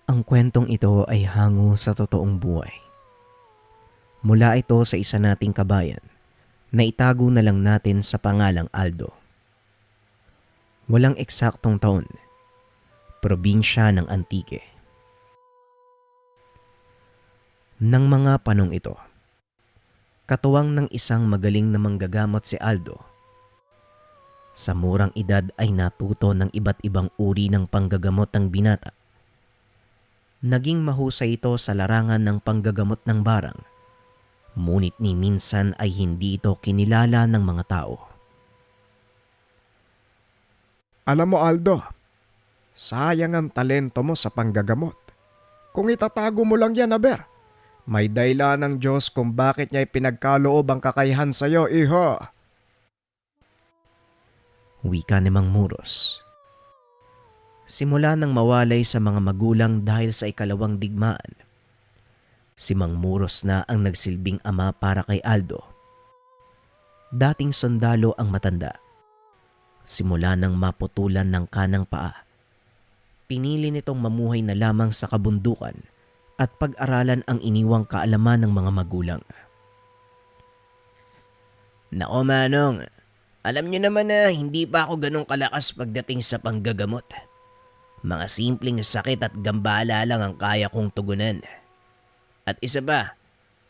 Ang kwentong ito ay hango sa totoong buhay. Mula ito sa isa nating kabayan na itago na lang natin sa pangalang Aldo. Walang eksaktong taon, probinsya ng Antique. Nang mga panong ito, katuwang ng isang magaling na manggagamot si Aldo. Sa murang edad ay natuto ng iba't ibang uri ng panggagamot ng binata. Naging mahusay ito sa larangan ng panggagamot ng barang, ngunit ni minsan ay hindi ito kinilala ng mga tao. Alam mo Aldo, sayang ang talento mo sa panggagamot. Kung itatago mo lang yan, aber, may dahilan ng Diyos kung bakit niya ipinagkaloob ang kakayahan sa iyo, iho. Wika ni Mang Muros. Simula nang mawalay sa mga magulang dahil sa ikalawang digmaan, si Mang Muros na ang nagsilbing ama para kay Aldo. Dating sundalo ang matanda. Simula nang maputulan ng kanang paa, pinili nitong mamuhay na lamang sa kabundukan at pag-aralan ang iniwang kaalaman ng mga magulang. Nako Manong, alam niyo naman na hindi pa ako ganong kalakas pagdating sa panggagamot. Mga simpleng sakit at gambala lang ang kaya kong tugunan. At isa pa,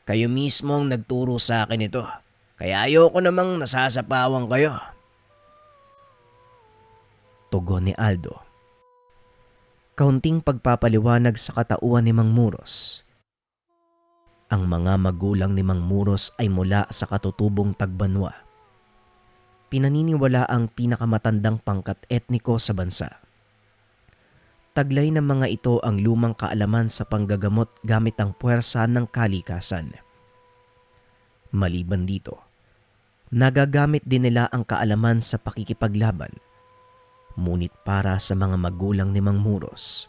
kayo mismo ang nagturo sa akin ito. Kaya ayoko namang nasasapawang kayo. Tugon ni Aldo. Kaunting pagpapaliwanag sa katauhan ni Mang Muros. Ang mga magulang ni Mang Muros ay mula sa katutubong Tagbanwa. Pinaniniwala ang pinakamatandang pangkat etniko sa bansa. Taglay ng mga ito ang lumang kaalaman sa panggagamot gamit ang puwersa ng kalikasan. Maliban dito, nagagamit din nila ang kaalaman sa pakikipaglaban. Ngunit para sa mga magulang ni Mang Muros,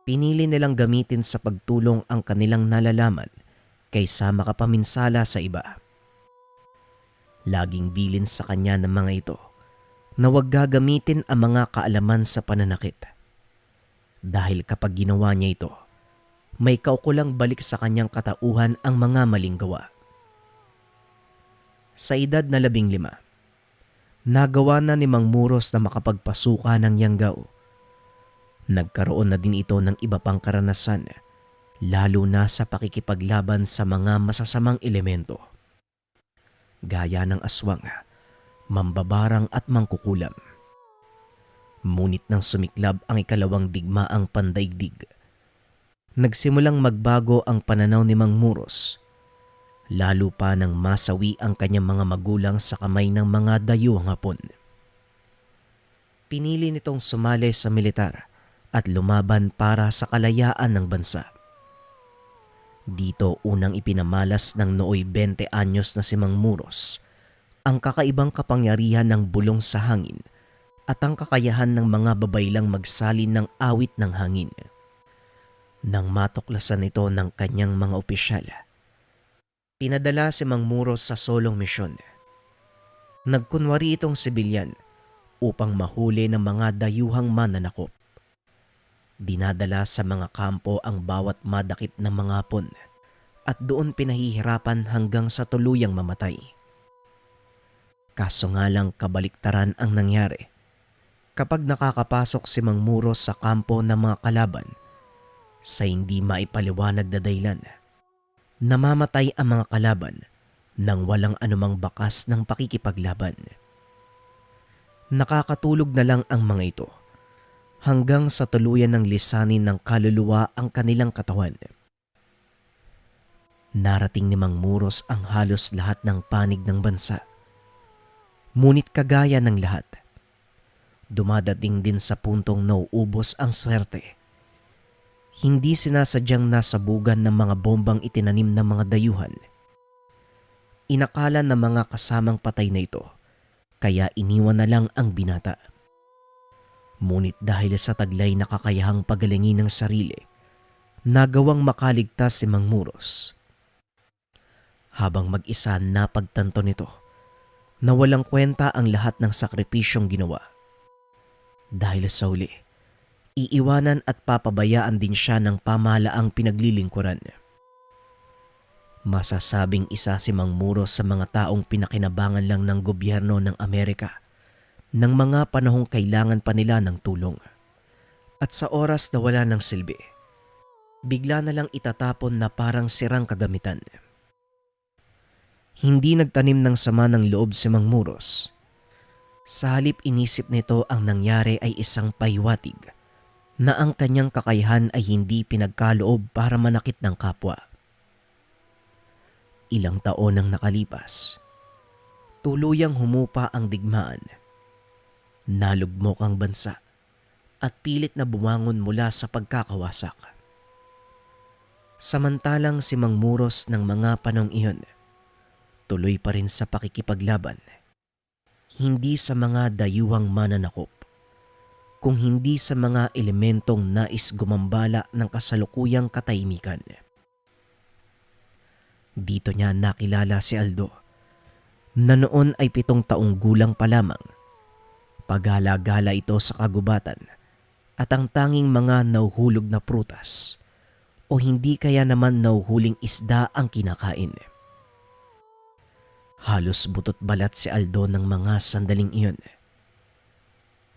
pinili nilang gamitin sa pagtulong ang kanilang nalalaman kaysa makapaminsala sa iba. Laging bilin sa kanya ng mga ito na huwag gagamitin ang mga kaalaman sa pananakit. Dahil kapag ginawa niya ito, may kaukulang balik sa kanyang katauhan ang mga maling gawa. Sa edad na 15, nagawa na ni Mang Muros na makapagpasuka ng Yanggao. Nagkaroon na din ito ng iba pang karanasan, lalo na sa pakikipaglaban sa mga masasamang elemento. Gaya ng aswang, mambabarang at mangkukulam. Ngunit nang sumiklab ang ikalawang digmaang pandaigdig, nagsimulang magbago ang pananaw ni Mang Muros, lalo pa nang masawi ang kanyang mga magulang sa kamay ng mga dayuhang Hapon. Pinili nitong sumali sa militar at lumaban para sa kalayaan ng bansa. Dito unang ipinamalas ng nooy 20 anyos na si Mang Muros ang kakaibang kapangyarihan ng bulong sa hangin at ang kakayahan ng mga babaylang magsalin ng awit ng hangin. Nang matuklasan ito ng kanyang mga opisyal, pinadala si Mang Muros sa solong misyon. Nagkunwari itong sibilyan upang mahuli ng mga dayuhang mananakop. Dinadala sa mga kampo ang bawat madakip ng mga Hapon at doon pinahihirapan hanggang sa tuluyang mamatay. Kaso nga lang kabaliktaran ang nangyari. Kapag nakakapasok si Mang Muros sa kampo ng mga kalaban, sa hindi maipaliwanag na dahilan, namamatay ang mga kalaban nang walang anumang bakas ng pakikipaglaban. Nakakatulog na lang ang mga ito hanggang sa tuluyan ng lisanin ng kaluluwa ang kanilang katawan. Narating ni Mang Muros ang halos lahat ng panig ng bansa. Ngunit kagaya ng lahat, dumadating din sa puntong nauubos ang swerte. Hindi sinasadyang nasabugan ng mga bombang itinanim ng mga dayuhan. Inakala ng mga kasamang patay na ito, kaya iniwan na lang ang binata. Ngunit dahil sa taglay na kakayahang pagalingin ng sarili, nagawang makaligtas si Mang Muros. Habang mag-isa napagtanto nito na walang kwenta ang lahat ng sakripisyong ginawa. Dahil sa huli, iiwanan at papabayaan din siya ng pamahalaang pinaglilingkuran. Masasabing isa si Mang Muros sa mga taong pinakinabangan lang ng gobyerno ng Amerika ng mga panahong kailangan pa nila ng tulong. At sa oras na wala ng silbi, bigla na lang itatapon na parang sirang kagamitan. Hindi nagtanim ng sama ng loob si Mang Muros. Sa halip inisip nito ang nangyari ay isang pahiwatig na ang kanyang kakayahan ay hindi pinagkaloob para manakit ng kapwa. Ilang taon ang nakalipas. Tuluyang humupa ang digmaan. Nalugmok ang bansa at pilit na bumangon mula sa pagkakawasak. Samantalang si Mang Muros ng mga panong iyon, tuloy pa rin sa pakikipaglaban. Hindi sa mga dayuhang mananakop, kung hindi sa mga elementong nais gumambala ng kasalukuyang katahimikan. Dito niya nakilala si Aldo, na noon ay 7 taong gulang pa lamang. Pagala-gala ito sa kagubatan at ang tanging mga nauhulog na prutas o hindi kaya naman nauhuling isda ang kinakain. Halos butot balat si Aldo ng mga sandaling iyon.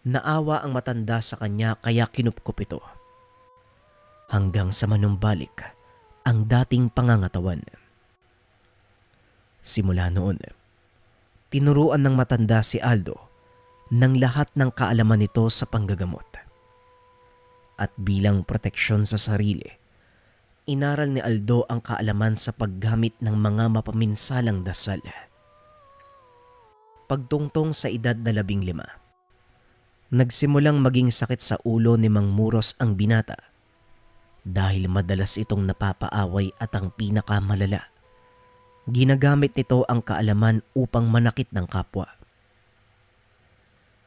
Naawa ang matanda sa kanya kaya kinupkup ito. Hanggang sa manumbalik ang dating pangangatawan. Simula noon, tinuruan ng matanda si Aldo ng lahat ng kaalaman nito sa panggagamot. At bilang proteksyon sa sarili, inaral ni Aldo ang kaalaman sa paggamit ng mga mapaminsalang dasal. Pagtungtong sa edad na 15, nagsimulang maging sakit sa ulo ni Mang Muros ang binata dahil madalas itong napapaaway at ang pinakamalala, ginagamit nito ang kaalaman upang manakit ng kapwa.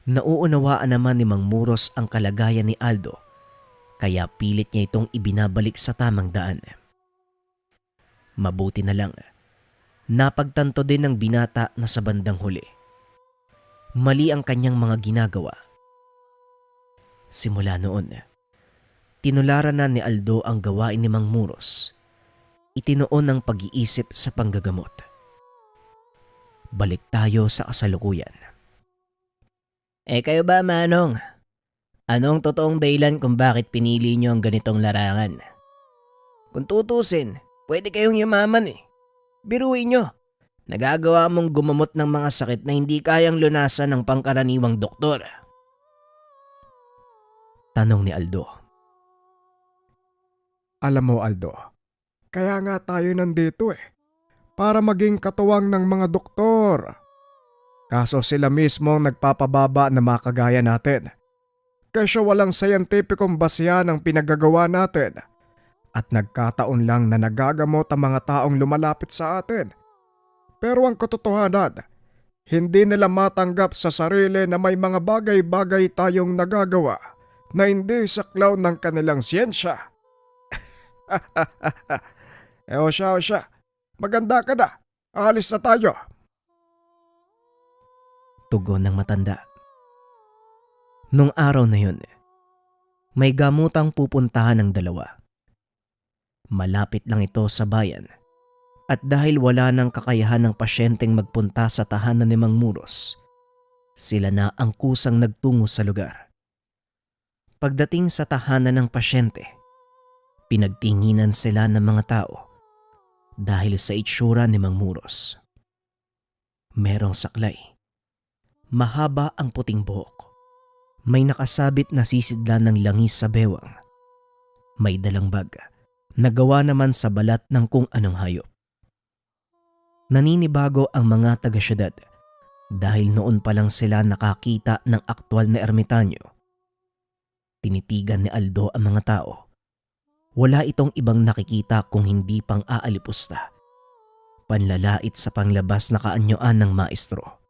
Nauunawaan naman ni Mang Muros ang kalagayan ni Aldo kaya pilit niya itong ibinabalik sa tamang daan. Mabuti na lang, napagtanto din ng binata na sa bandang huli mali ang kanyang mga ginagawa. Simula noon, tinularan na ni Aldo ang gawain ni Mang Muros. Itinoon ang pag-iisip sa panggagamot. Balik tayo sa kasalukuyan. Kayo ba, Manong? Anong totoong dahilan kung bakit pinili niyo ang ganitong larangan? Kung tutusin, pwede kayong yumaman eh. Biruin niyo. Nagagawa mong gumamot ng mga sakit na hindi kayang lunasan ng pangkaraniwang doktor. Tanong ni Aldo. Alam mo Aldo, kaya nga tayo nandito para maging katuwang ng mga doktor. Kaso sila mismo ang nagpapababa na makagaya natin. Kasi walang scientificong basihan ang pinagagawa natin. At nagkataon lang na nagagamot ang mga taong lumalapit sa atin. Pero ang katotohanan, hindi nila matanggap sa sarili na may mga bagay-bagay tayong nagagawa na hindi saklaw ng kanilang siyensya. O siya, maganda ka na. Alis na tayo. Tugon ng matanda. Nung araw na yun, may gamutang pupuntahan ng dalawa. Malapit lang ito sa bayan at dahil wala nang kakayahan ng pasyenteng magpunta sa tahanan ni Mang Muros, sila na ang kusang nagtungo sa lugar. Pagdating sa tahanan ng pasyente, pinagtinginan sila ng mga tao dahil sa itsura ni Mang Muros. Merong saklay. Mahaba ang puting buhok. May nakasabit na sisidlan ng langis sa bewang. May dalang bag na gawa naman sa balat ng kung anong hayop. Naninibago ang mga taga-syudad dahil noon pa lang sila nakakita ng aktwal na ermitanyo. Tinitigan ni Aldo ang mga tao. Wala itong ibang nakikita kung hindi pang aalipusta. Panlalait sa panglabas na kaanyoan ng maestro.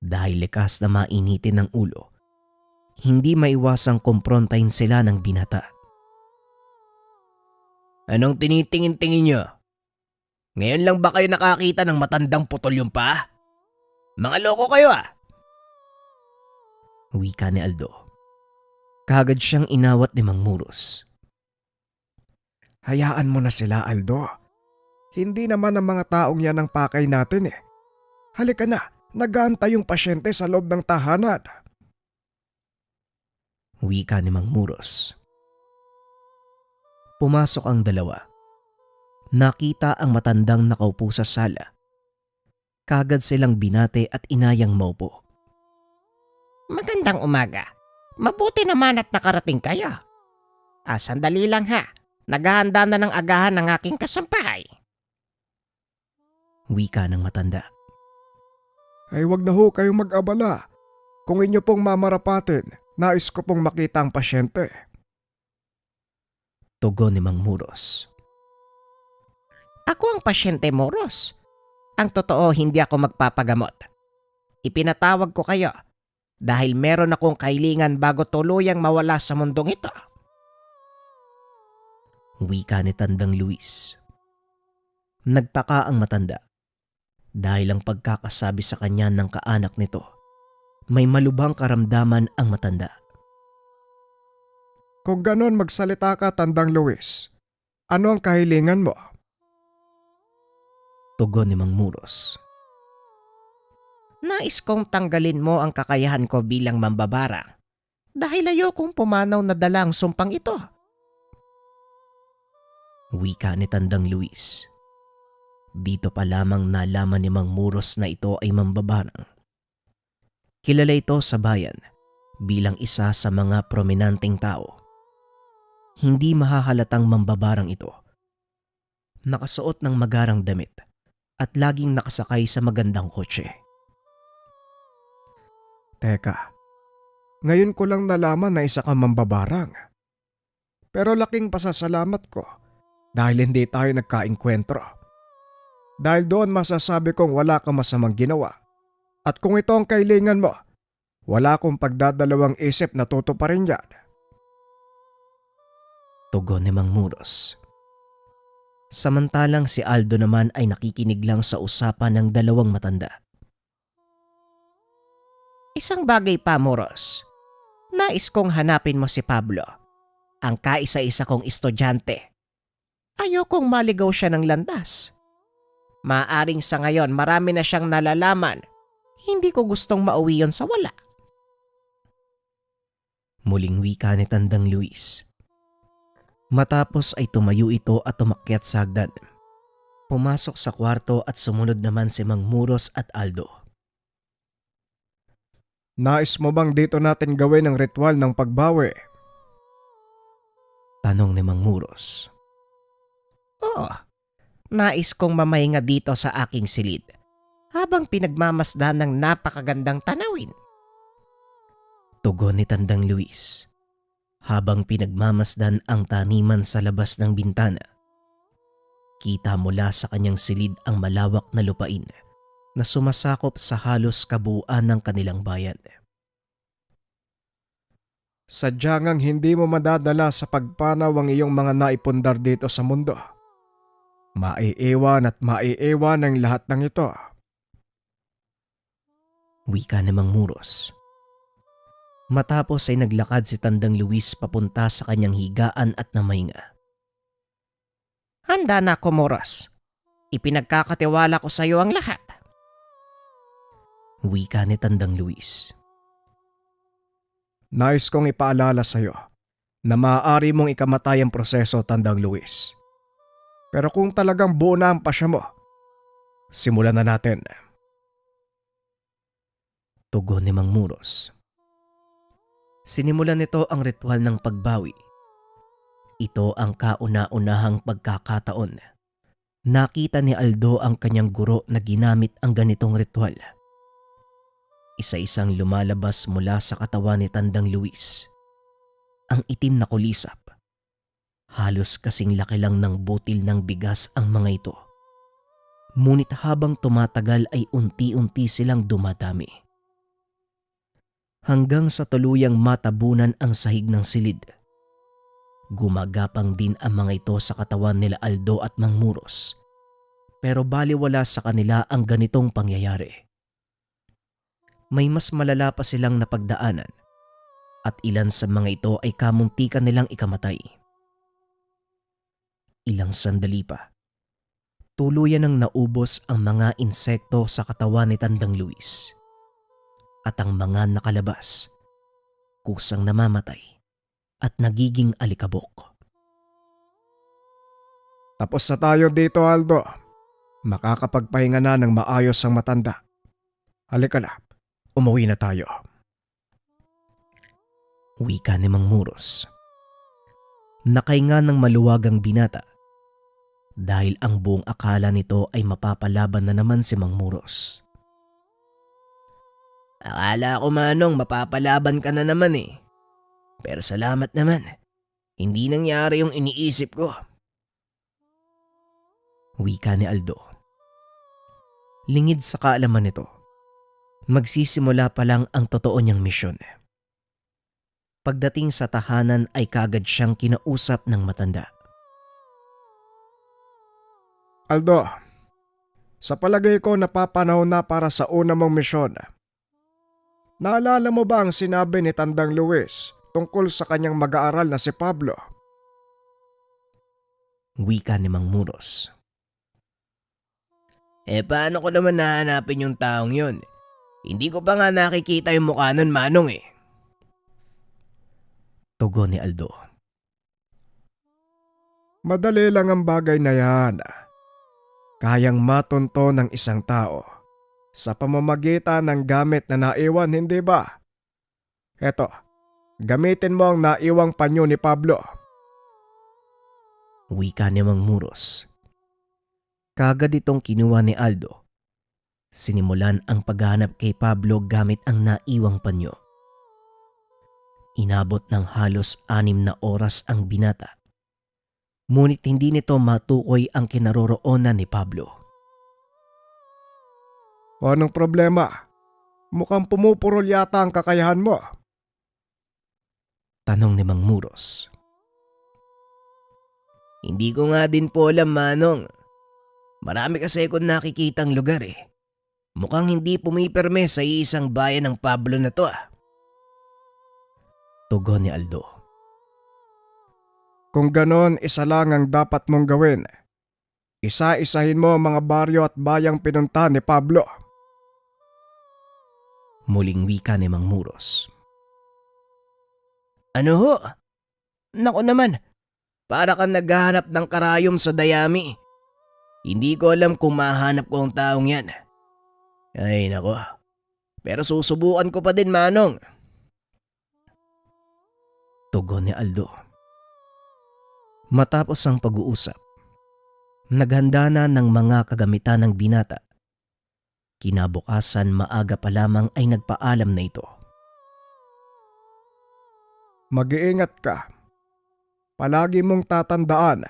Dahil likas na mainitin ng ulo, hindi maiwasang kumprontahin sila ng binata. Anong tinitingin-tingin niyo? Ngayon lang ba kayo nakakita ng matandang putol yung paa? Mga loko kayo ah! Wika ni Aldo. Kagad siyang inawat ni Mang Muros. Hayaan mo na sila, Aldo. Hindi naman ang mga taong yan ang pakay natin eh. Halika na, nag-aantay yung pasyente sa loob ng tahanan. Wika ni Mang Muros. Pumasok ang dalawa. Nakita ang matandang nakaupo sa sala. Kagad silang binate at inayang maupo. Magandang umaga. Mabuti naman at nakarating kayo. Sandali lang ha. Naghahanda na ng agahan ng aking kasampay. Wika ng matanda. Ay wag na ho kayong mag-abala. Kung inyo pong mamarapatin, nais ko pong makita ang pasyente. Tugon ni Mang Muros. Ako ang pasyente, Moros. Ang totoo, hindi ako magpapagamot. Ipinatawag ko kayo dahil meron akong kailangan bago tuluyang mawala sa mundong ito. Wika ni Tandang Luis. Nagtaka ang matanda dahil ang pagkakasabi sa kanya ng kaanak nito, may malubhang karamdaman ang matanda. Kung ganon magsalita ka, Tandang Luis, ano ang kahilingan mo? Tugon ni Mang Muros. Nais kong tanggalin mo ang kakayahan ko bilang mambabarang dahil ayokong pumanaw na dala ang sumpang ito. Wika ni Tandang Luis. Dito pa lamang nalaman ni Mang Muros na ito ay mambabarang. Kilala ito sa bayan bilang isa sa mga prominenteng tao. Hindi mahahalatang mambabarang ito. Nakasuot ng magarang damit at laging nakasakay sa magandang kotse. Teka, ngayon ko lang nalaman na isa kang mambabarang. Pero laking pasasalamat ko dahil hindi tayo nagkaengkwentro. Dahil doon masasabi kong wala kang masamang ginawa. At kung ito ang kailangan mo, wala akong pagdadalawang isip na tutuparin yan. Tugon ni Mang Muros. Samantalang si Aldo naman ay nakikinig lang sa usapan ng dalawang matanda. Isang bagay pa, Moros. Nais kong hanapin mo si Pablo, ang kaisa-isa kong estudyante. Ayokong maligaw siya ng landas. Maaring sa ngayon marami na siyang nalalaman. Hindi ko gustong mauwi yon sa wala. Muling wika ni Tandang Luis. Matapos ay tumayo ito at tumakyat sa hagdan. Pumasok sa kwarto at sumunod naman si Mang Muros at Aldo. Nais mo bang dito natin gawin ang ritual ng pagbawi? Tanong ni Mang Muros. Oo, nais kong mamahinga dito sa aking silid habang pinagmamasdan ng napakagandang tanawin. Tugon ni Tandang Luis. Habang pinagmamasdan ang taniman sa labas ng bintana, kita mula sa kanyang silid ang malawak na lupain na sumasakop sa halos kabuuan ng kanilang bayan. Sadyang hindi mo madadala sa pagpanaw ang iyong mga naipundar dito sa mundo. Maiiwan at maiiwan ang lahat ng ito. Wika ni Mang Muros. Matapos ay naglakad si Tandang Luis papunta sa kanyang higaan at namahinga. Handa na ako, Moros. Ipinagkakatiwala ko sa iyo ang lahat. Wika ni Tandang Luis. Nais kong ipaalala sa iyo na maaari mong ikamatay ang proseso, Tandang Luis. Pero kung talagang buo na ang pasya mo, simulan na natin. Tugon ni Mang Muros. Sinimulan nito ang ritual ng pagbawi. Ito ang kauna-unahang pagkakataon. Nakita ni Aldo ang kanyang guro na ginamit ang ganitong ritual. Isa-isang lumalabas mula sa katawan ni Tandang Luis. Ang itim na kulisap. Halos kasing laki lang ng butil ng bigas ang mga ito. Ngunit habang tumatagal ay unti-unti silang dumadami. Hanggang sa tuluyang matabunan ang sahig ng silid. Gumagapang din ang mga ito sa katawan nila Aldo at Mang Muros. Pero baliwala sa kanila ang ganitong pangyayari. May mas malala pa silang napagdaanan at ilan sa mga ito ay kamuntikan nilang ikamatay. Ilang sandali pa, tuluyan ng naubos ang mga insekto sa katawan ni Tandang Luis at ang mga nakalabas, kusang namamatay at nagiging alikabok. Tapos na tayo dito, Aldo. Makakapagpahinga na ng maayos ang matanda. Halika na, umuwi na tayo. Wika ni Mang Muros. Nakahinga ng maluwagang binata dahil ang buong akala nito ay mapapalaban na naman si Mang Muros. Akala ko Manong mapapalaban ka na naman eh. Pero salamat naman. Hindi nangyari yung iniisip ko. Wika ni Aldo. Lingid sa kaalaman nito, magsisimula pa lang ang totoo niyang misyon. Pagdating sa tahanan ay kaagad siyang kinausap ng matanda. Aldo, sa palagay ko napapanahon na para sa una mong misyon. Naalala mo ba ang sinabi ni Tandang Luis tungkol sa kanyang mag-aaral na si Pablo? Wika ni Mang Muros. Paano ko naman nahanapin yung taong yun? Hindi ko pa nga nakikita yung mukha nun Manong eh. Tugon ni Aldo. Madali lang ang bagay na yan. Kayang matunto ng isang tao sa pamamagitan ng gamit na naiwan, hindi ba? Eto, gamitin mo ang naiwang panyo ni Pablo. Wika ni Mang Muros. Kagad itong kinuha ni Aldo. Sinimulan ang paghahanap kay Pablo gamit ang naiwang panyo. Inabot ng halos 6 na oras ang binata. Ngunit hindi nito matukoy ang kinaroroonan ni Pablo. O anong problema? Mukhang pumupurol yata ang kakayahan mo. Tanong ni Mang Muros. Hindi ko nga din po alam Manong. Marami kasi akong nakikitang lugar eh. Mukhang hindi pumipirme sa isang bayan ng Pablo na to ah. Tugon ni Aldo. Kung ganon, isa lang ang dapat mong gawin. Isa-isahin mo ang mga baryo at bayang pinunta ni Pablo. Muling wika ni Mang Muros. Ano ho? Naku naman, para kang naghahanap ng karayom sa dayami. Hindi ko alam kung mahanap ko ang taong yan. Ay nako, pero susubukan ko pa din Manong. Tugon ni Aldo. Matapos ang pag-uusap, naghanda na ng mga kagamitan ng binata. Kinabukasan maaga pa lamang ay nagpaalam na ito. Mag-iingat ka. Palagi mong tatandaan,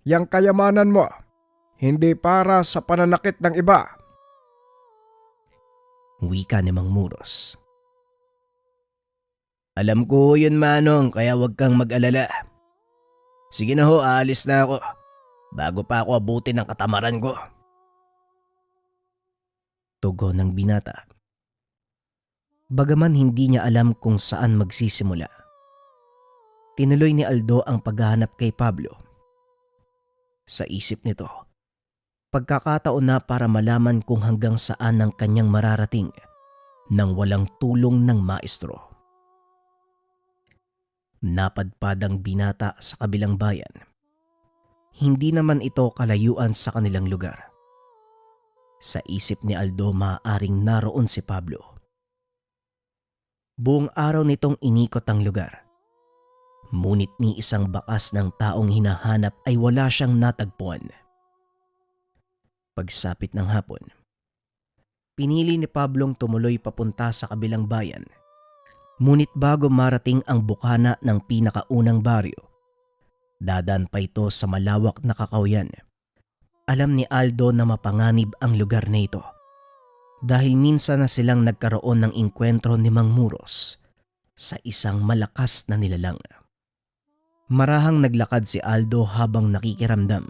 yang kayamanan mo, hindi para sa pananakit ng iba. Wika ni Mang Muros. Alam ko yun Manong, kaya wag kang mag-alala. Sige na ho, aalis na ako. Bago pa ako abutin ng katamaran ko. Tugon ng binata. Bagaman hindi niya alam kung saan magsisimula, tinuloy ni Aldo ang paghahanap kay Pablo. Sa isip nito, pagkakataon na para malaman kung hanggang saan ang kanyang mararating nang walang tulong ng maestro. Napadpad ang binata sa kabilang bayan. Hindi naman ito kalayuan sa kanilang lugar. Sa isip ni Aldo maaaring naroon si Pablo. Buong araw nitong inikot ang lugar. Ngunit ni isang bakas ng taong hinahanap ay wala siyang natagpuan. Pagsapit ng hapon, pinili ni Pablong tumuloy papunta sa kabilang bayan. Ngunit bago marating ang bukana ng pinakaunang baryo, dadaan pa ito sa malawak na kakawyan. Alam ni Aldo na mapanganib ang lugar na ito dahil minsan na silang nagkaroon ng engkwentro ni Mang Muros sa isang malakas na nilalang. Marahang naglakad si Aldo habang nakikiramdam.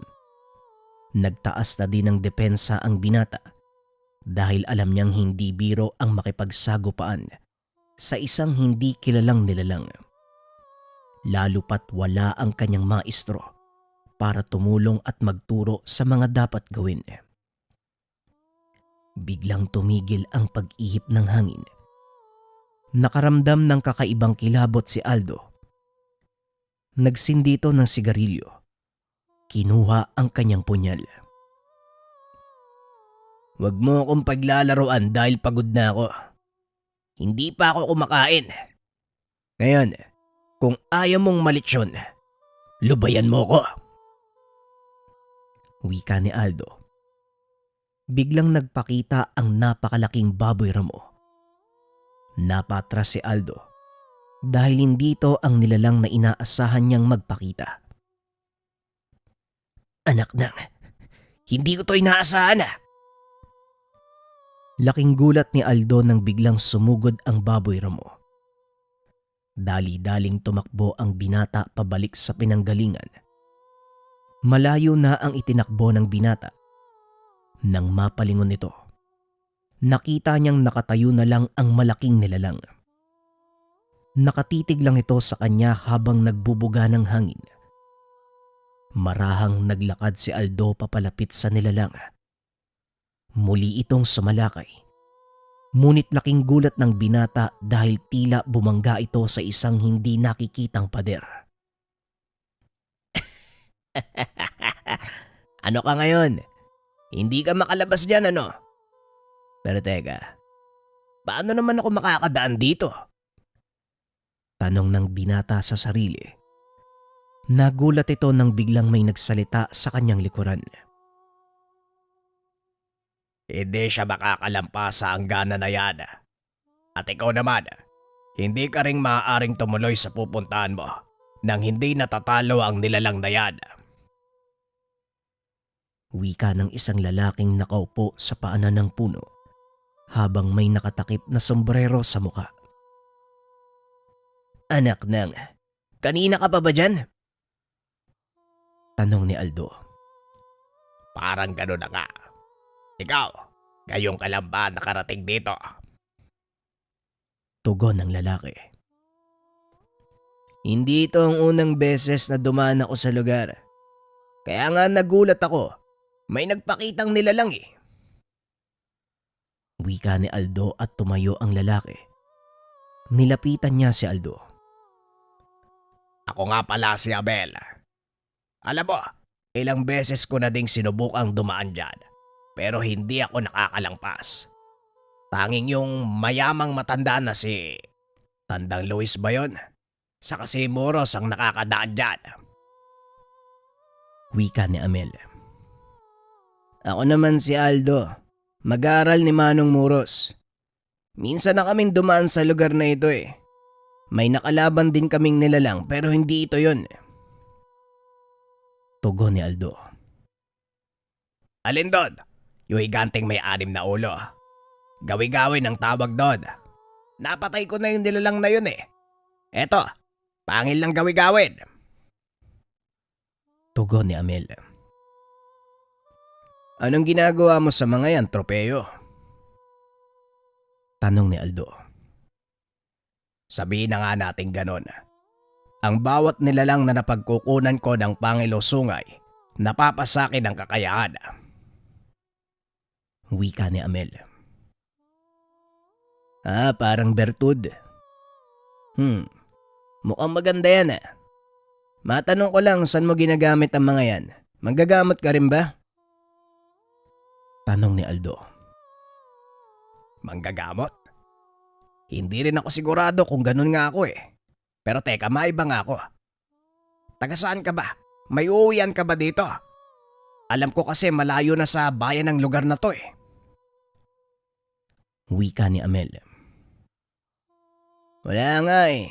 Nagtaas na din ng depensa ang binata dahil alam niyang hindi biro ang makipagsagupaan sa isang hindi kilalang nilalang. Lalo pat wala ang kanyang maestro para tumulong at magturo sa mga dapat gawin. Biglang tumigil ang pag-ihip ng hangin. Nakaramdam ng kakaibang kilabot si Aldo. Nagsindi ito ng sigarilyo. Kinuha ang kanyang punyal. Huwag mo akong paglalaroan dahil pagod na ako. Hindi pa ako kumakain. Ngayon, kung ayaw mong malitsyon, lubayan mo ko. Wika ni Aldo. Biglang nagpakita ang napakalaking baboy ramo. Napatras si Aldo dahil hindi ito ang nilalang na inaasahan niyang magpakita. Anak nang, hindi ko to inaasahan ah. Laking gulat ni Aldo nang biglang sumugod ang baboy ramo. Dali-daling tumakbo ang binata pabalik sa pinanggalingan. Malayo na ang itinakbo ng binata. Nang mapalingon ito, nakita niyang nakatayo na lang ang malaking nilalang. Nakatitig lang ito sa kanya habang nagbubuga ng hangin. Marahang naglakad si Aldo papalapit sa nilalang. Muli itong sumalakay. Ngunit laking gulat ng binata dahil tila bumangga ito sa isang hindi nakikitang pader. Ano ka ngayon? Hindi ka makalabas dyan ano? Pero teka, paano naman ako makakadaan dito? Tanong ng binata sa sarili. Nagulat ito nang biglang may nagsalita sa kanyang likuran. Hindi siya makakalampas sa hangganan na yan. At ikaw naman, hindi ka ring maaaring tumuloy sa pupuntahan mo nang hindi natatalo ang nilalang na yan. Wika ng isang lalaking nakaupo sa paanan ng puno habang may nakatakip na sombrero sa muka. Anak nang, kanina ka pa ba dyan? Tanong ni Aldo. Parang gano'n na nga. Ikaw, ngayong ka lang ba nakarating dito? Tugon ng lalaki. Hindi ito ang unang beses na dumaan ako sa lugar. Kaya nga nagulat ako. May nagpakitang nilalang eh. Wika ni Aldo at tumayo ang lalaki. Nilapitan niya si Aldo. Ako nga pala si Abel. Alam mo, ilang beses ko na ding sinubukang dumaan dyan. Pero hindi ako nakakalangpas. Tanging yung mayamang matanda na si Tandang Luis ba yun? Saka si Moros ang nakakadaan dyan. Wika ni Amel. Ako naman si Aldo. Mag-aaral ni Manong Moros. Minsan na kaming dumaan sa lugar na ito eh. May nakalaban din kaming nilalang pero hindi ito yun. Tugon ni Aldo. Alin doon? Yung higanting may 6 na ulo. Gawi-gawi ng tawag doon. Napatay ko na yung nilalang na yun eh. Eto, pangil lang gawi-gawin. Tugon ni Amel. Anong ginagawa mo sa mga yan, tropeyo? Tanong ni Aldo. Sabihin na nga natin ganon. Ang bawat nilalang na napagkukunan ko ng Pangilosungay, napapasakin ang kakayahan. Wika ni Amel. Parang bertud. Mukhang maganda yan ah. Matanong ko lang saan mo ginagamit ang mga yan. Manggagamot ka rin ba? Tanong ni Aldo. Manggagamot? Hindi rin ako sigurado kung ganun nga ako eh. Pero teka, maiba nga ako. Taga saan ka ba? May uuwian ka ba dito? Alam ko kasi malayo na sa bayan ng lugar na to eh. Wika ni Amel. Wala nga eh.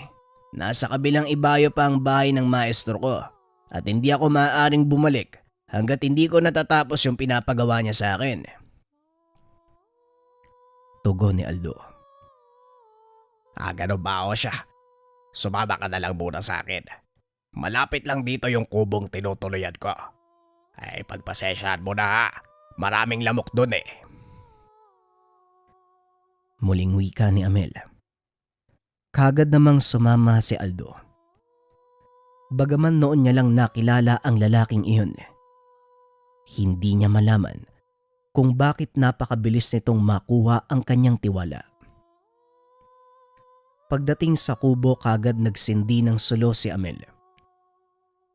Nasa kabilang ibayo pa ang bahay ng maestro ko. At hindi ako maaaring bumalik hanggat hindi ko natatapos yung pinapagawa niya sa akin. Tugon ni Aldo. Ganun ba o siya? Sumama ka na lang muna sa akin. Malapit lang dito yung kubong tinutuloyan ko. Ay pagpasensyahan mo na ha. Maraming lamok dun eh. Muling wika ni Amel. Kagad namang sumama si Aldo. Bagaman noon niya lang nakilala ang lalaking iyon, hindi niya malaman kung bakit napakabilis nitong makuha ang kanyang tiwala. Pagdating sa kubo, kagad nagsindi ng sulo si Amel.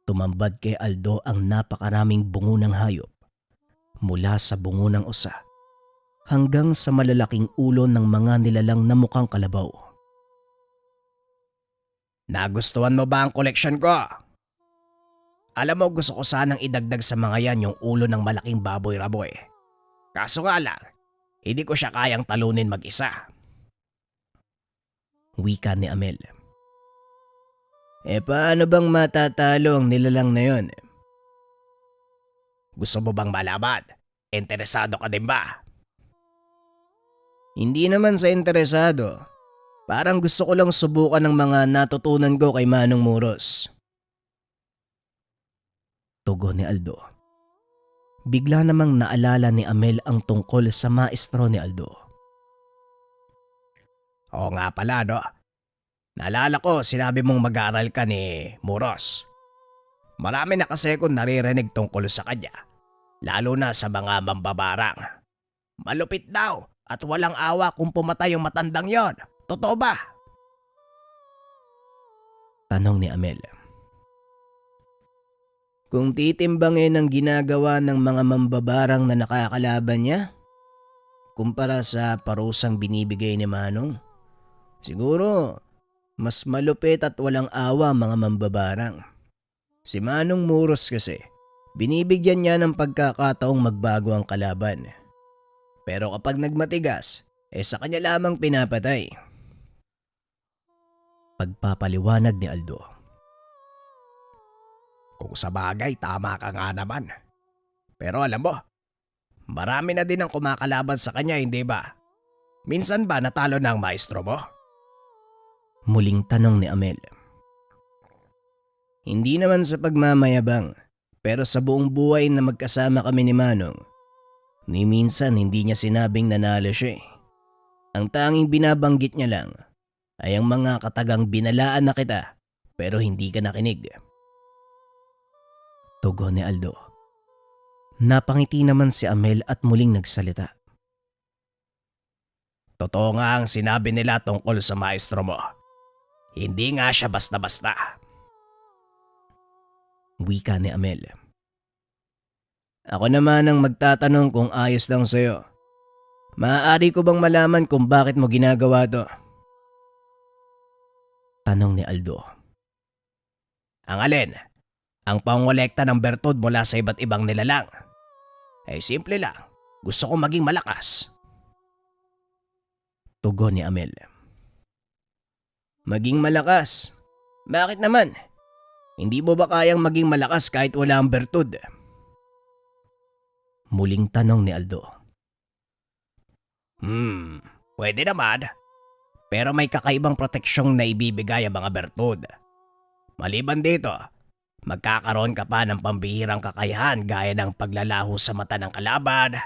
Tumambad kay Aldo ang napakaraming bungo ng hayop, mula sa bungo ng usa hanggang sa malalaking ulo ng mga nilalang na mukhang kalabaw. Nagustuhan mo ba ang koleksyon ko? Alam mo, gusto ko sanang idagdag sa mga yan yung ulo ng malaking baboy-raboy. Kaso nga lang, hindi ko siya kayang talunin mag-isa. Wika ni Amel. Paano bang matatalo ang nilalang na yon? Gusto mo bang malaman? Interesado ka din ba? Hindi naman sa interesado. Parang gusto ko lang subukan ng mga natutunan ko kay Manong Muros. Tugon ni Aldo. Bigla namang naalala ni Amel ang tungkol sa maestro ni Aldo. Oo nga pala, no? Naalala ko, sinabi mong mag-aaral ka ni Muros. Marami na kasi akong naririnig tungkol sa kanya, lalo na sa mga mambabarang. Malupit daw at walang awa kung pumatay yung matandang yon. Totoo ba? Tanong ni Amel. Kung titimbangin ang ginagawa ng mga mambabarang na nakakalaban niya, kumpara sa parusang binibigay ni Manong, siguro mas malupit at walang awa mga mambabarang. Si Manong Muros kasi, binibigyan niya ng pagkakataong magbago ang kalaban. Pero kapag nagmatigas, sa kanya lamang pinapatay. Pagpapaliwanag ni Aldo. Kung sa bagay, tama ka nga naman. Pero alam mo, marami na din ang kumakalaban sa kanya, hindi ba? Minsan ba natalo na ang maestro mo? Muling tanong ni Amel. Hindi naman sa pagmamayabang, pero sa buong buhay na magkasama kami ni Manong, ni minsan hindi niya sinabing nanalo siya. Ang tanging binabanggit niya lang ay ang mga katagang binalaan na kita pero hindi ka nakinig. Tugon ni Aldo. Napangiti naman si Amel at muling nagsalita. Totoo nga ang sinabi nila tungkol sa maestro mo. Hindi nga siya basta-basta. Wika ni Amel. Ako naman ang magtatanong kung ayos lang sa'yo. Maaari ko bang malaman kung bakit mo ginagawa to? Tanong ni Aldo. Ang alin? Ang pangolekta ng bertud mula sa iba't ibang nilalang. Simple lang. Gusto ko maging malakas. Tugon ni Amel. Maging malakas? Bakit naman? Hindi mo ba kayang maging malakas kahit wala ang bertud? Muling tanong ni Aldo. Pwede naman. Pero may kakaibang proteksyong na ibibigay ang mga bertud. Maliban dito, magkakaroon ka pa ng pambihirang kakayahan gaya ng paglalaho sa mata ng kalaban.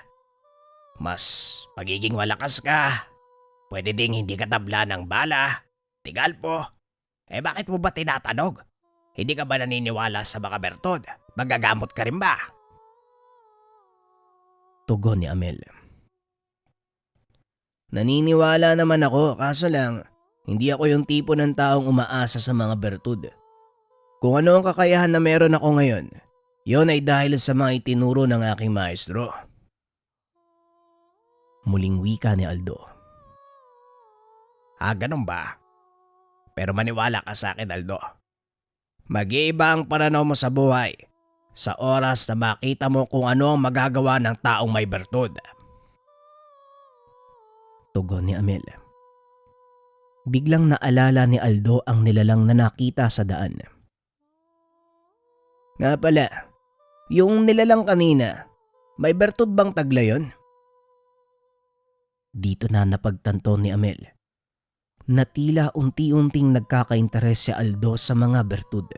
Mas magiging malakas ka. Pwede ding hindi ka tabla ng bala, tigalpo. Bakit mo ba tinatanong? Hindi ka ba naniniwala sa mga bertud? Magagamot ka rin ba? Tugon ni Amel. Naniniwala naman ako, kaso lang, hindi ako yung tipo ng taong umaasa sa mga bertud. Kung ano ang kakayahan na meron ako ngayon, yon ay dahil sa mga itinuro ng aking maestro. Muling wika ni Aldo. Ganun ba? Pero maniwala ka sa akin, Aldo. Mag-iiba ang pananaw mo sa buhay sa oras na makita mo kung ano ang magagawa ng taong may bertud. Tugon ni Amel. Biglang naalala ni Aldo ang nilalang na nakita sa daan. Nga pala, yung nilalang kanina, may bertud bang tagla yon? Dito na napagtanto ni Amel na tila unti-unting nagkaka-interes si Aldo sa mga bertud.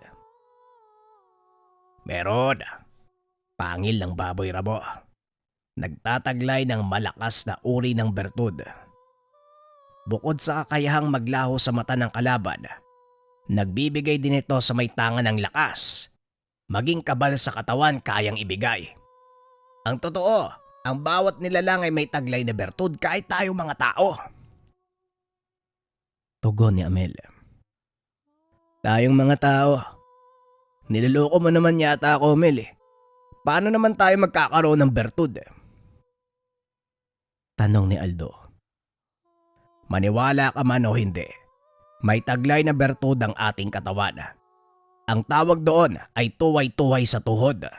Meron. Pangil ng baboy rabo. Nagtataglay ng malakas na uri ng bertud. Bukod sa kakayahang maglaho sa mata ng kalaban, nagbibigay din ito sa may tangan ng lakas. Maging kabal sa katawan kayang ibigay. Ang totoo, ang bawat nilalang ay may taglay na bertud kahit tayo mga tao. Tugon ni Amel. Tayong mga tao. Niloloko mo naman yata ako, Mel eh. Paano naman tayo magkakaroon ng bertud? Tanong ni Aldo. Maniwala ka man o hindi, may taglay na bertud ang ating katawan. Ang tawag doon ay tuway-tuway sa tuhod.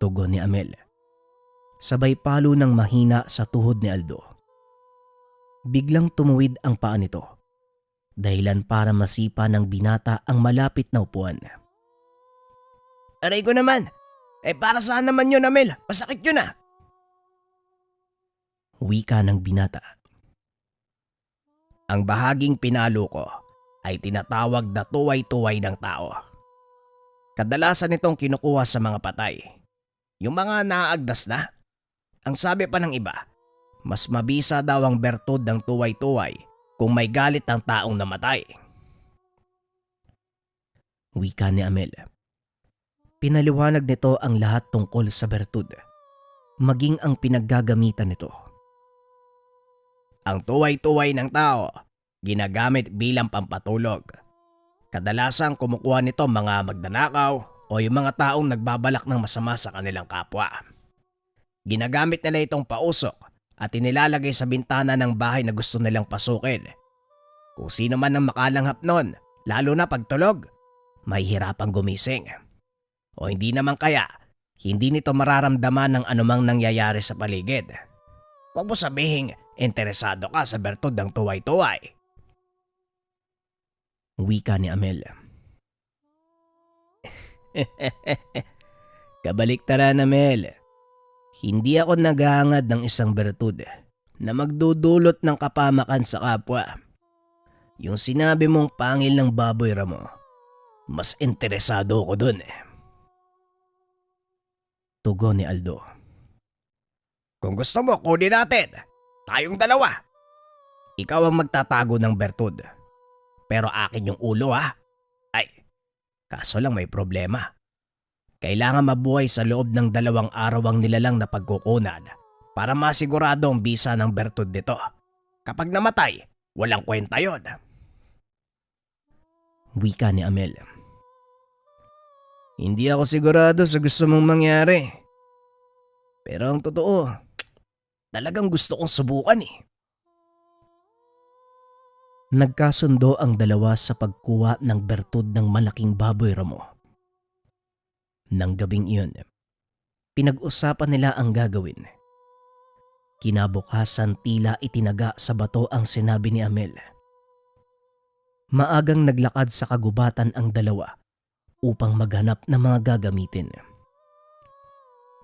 Tugon ni Amel. Sabay palo ng mahina sa tuhod ni Aldo. Biglang tumuwid ang paa nito. Dahilan para masipa ng binata ang malapit na upuan. Aray ko naman! Para saan naman yun, Amel? Masakit yun ah! Wika ng binata. Ang bahaging pinalo ko ay tinatawag na tuway-tuway ng tao. Kadalasan itong kinukuha sa mga patay. Yung mga naaagdas na. Ang sabi pa ng iba, mas mabisa daw ang bertud ng tuway-tuway kung may galit ang taong namatay. Wika ni Amel. Pinaliwanag nito ang lahat tungkol sa bertud, maging ang pinaggagamitan nito. Ang tuway-tuway ng tao, ginagamit bilang pampatulog. Kadalasang kumukuha nito mga magnanakaw o yung mga taong nagbabalak ng masama sa kanilang kapwa. Ginagamit nila itong pausok at inilalagay sa bintana ng bahay na gusto nilang pasukin. Kung sino man ang makalanghap nun, lalo na pagtulog, may hirapang gumising. O hindi naman kaya, hindi nito mararamdaman ng anumang nangyayari sa paligid. Huwag mo sabihing interesado ka sa bertud ng tuway-tuway. Wika ni Amel. Kabaliktaran, Amel. Hindi ako naghahangad ng isang bertud na magdudulot ng kapamakan sa kapwa. Yung sinabi mong pangil ng baboy ramo, mas interesado ko dun eh. Tugon ni Aldo. Kung gusto mo, kunin natin. Tayong dalawa. Ikaw ang magtatago ng bertud. Pero akin yung ulo ha. Ay, kaso lang may problema. Kailangan mabuhay sa loob ng 2 araw ang nilalang na pagkukunan para masigurado ang bisa ng bertud nito. Kapag namatay, walang kwenta yon. Wika ni Amel. Hindi ako sigurado sa gusto mong mangyari. Pero ang totoo, talagang gusto kong subukan eh. Nagkasundo ang dalawa sa pagkuha ng bertud ng malaking baboy ramo. Nang gabing iyon, pinag-usapan nila ang gagawin. Kinabukasan tila itinaga sa bato ang sinabi ni Amel. Maagang naglakad sa kagubatan ang dalawa upang maghanap ng mga gagamitin.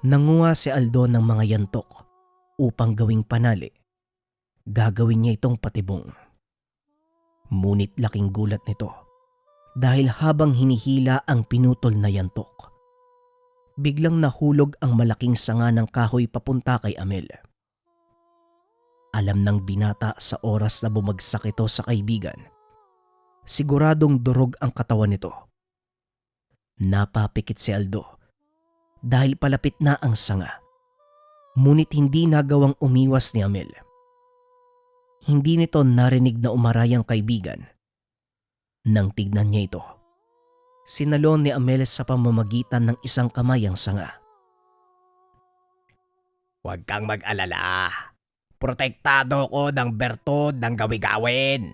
Nanguha si Aldo ng mga yantok upang gawing panali. Gagawin niya itong patibong. Ngunit laking gulat nito dahil habang hinihila ang pinutol na yantok, biglang nahulog ang malaking sanga ng kahoy papunta kay Amel. Alam ng binata sa oras na bumagsak ito sa kaibigan. Siguradong durog ang katawan nito. Napapikit si Aldo dahil palapit na ang sanga. Ngunit hindi nagawang umiwas ni Amel. Hindi nito narinig na umaray ang kaibigan. Nang tignan niya ito, sinalon ni Amel sa pamamagitan ng isang kamay ang sanga. Huwag kang mag-alala. Protektado ko ng bertud ng gawi-gawin.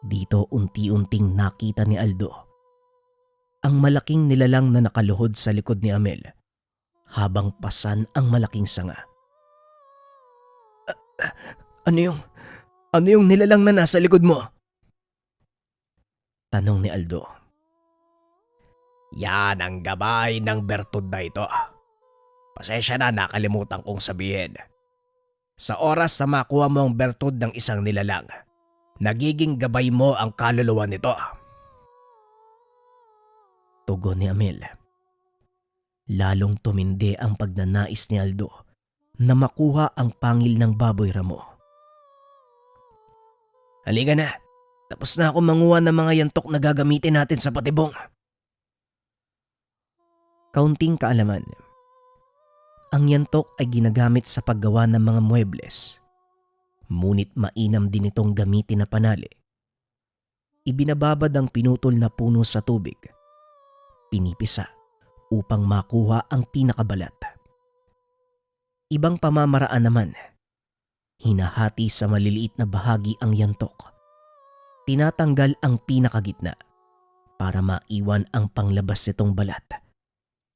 Dito unti-unting nakita ni Aldo ang malaking nilalang na nakaluhod sa likod ni Amel habang pasan ang malaking sanga. Ano yung nilalang na nasa likod mo? Tanong ni Aldo. Yan ang gabay ng bertud na ito. Pasensya na, nakalimutan kong sabihin. Sa oras na makuha mo ang bertud ng isang nilalang, nagiging gabay mo ang kaluluwa nito. Tugon ni Amel. Lalong tumindi ang pagnanais ni Aldo na makuha ang pangil ng baboy ramo. Halika na. Tapos na ako manguha ng mga yantok na gagamitin natin sa patibong. Kaunting kaalaman. Ang yantok ay ginagamit sa paggawa ng mga muebles. Ngunit mainam din itong gamitin na panali. Ibinababad ang pinutol na puno sa tubig. Pinipisa upang makuha ang pinakabalat. Ibang pamamaraan naman, hinahati sa maliliit na bahagi ang yantok. Tinatanggal ang pinakagitna para maiwan ang panglabas nitong balat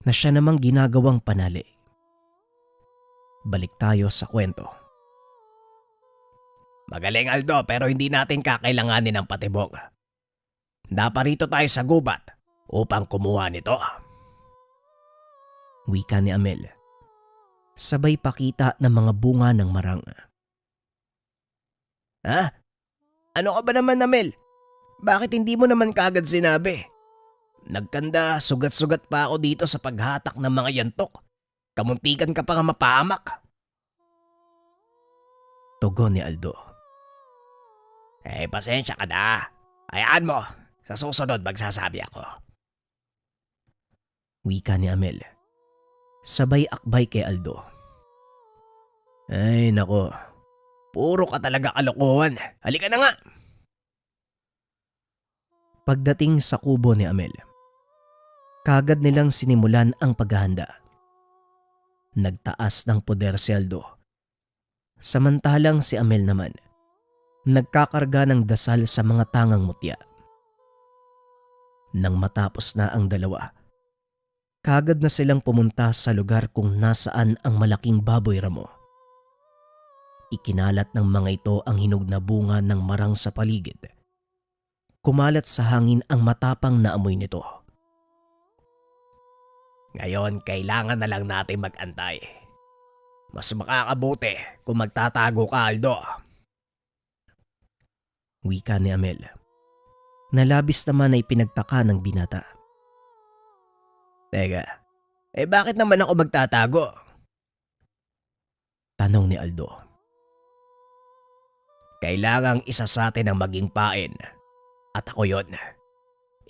na siya namang ginagawang panali. Balik tayo sa kwento. Magaling Aldo pero hindi natin kakailanganin ng patibong. Naparito tayo sa gubat upang kumuha nito. Wika ni Amel. Sabay pakita ng mga bunga ng marang. Ha? Ano ka ba naman, Amel? Bakit hindi mo naman kaagad sinabi? Nagkanda, sugat-sugat pa ako dito sa paghatak ng mga yantok. Kamuntikan ka pa nga mapahamak. Tugon ni Aldo. Pasensya ka na. Hayaan mo. Sa susunod magsasabi ako. Wika ni Amel. Sabay akbay kay Aldo. Ay nako. Puro ka talaga kalokohan. Halika na nga. Pagdating sa kubo ni Amel, kagad nilang sinimulan ang paghahanda. Nagtaas ng poder si Aldo. Samantalang si Amel naman, nagkakarga ng dasal sa mga tangang mutya. Nang matapos na ang dalawa, kagad na silang pumunta sa lugar kung nasaan ang malaking baboy ramo. Ikinalat ng mga ito ang hinog na bunga ng marang sa paligid. Kumalat sa hangin ang matapang na amoy nito. Ngayon, kailangan na lang natin mag-antay. Mas makakabuti kung magtatago ka, Aldo. Wika ni Amel. Nalabis naman ay pinagtaka ng binata. Teka, bakit naman ako magtatago? Tanong ni Aldo. Kailangang isa sa atin ang maging pain. At ako yon.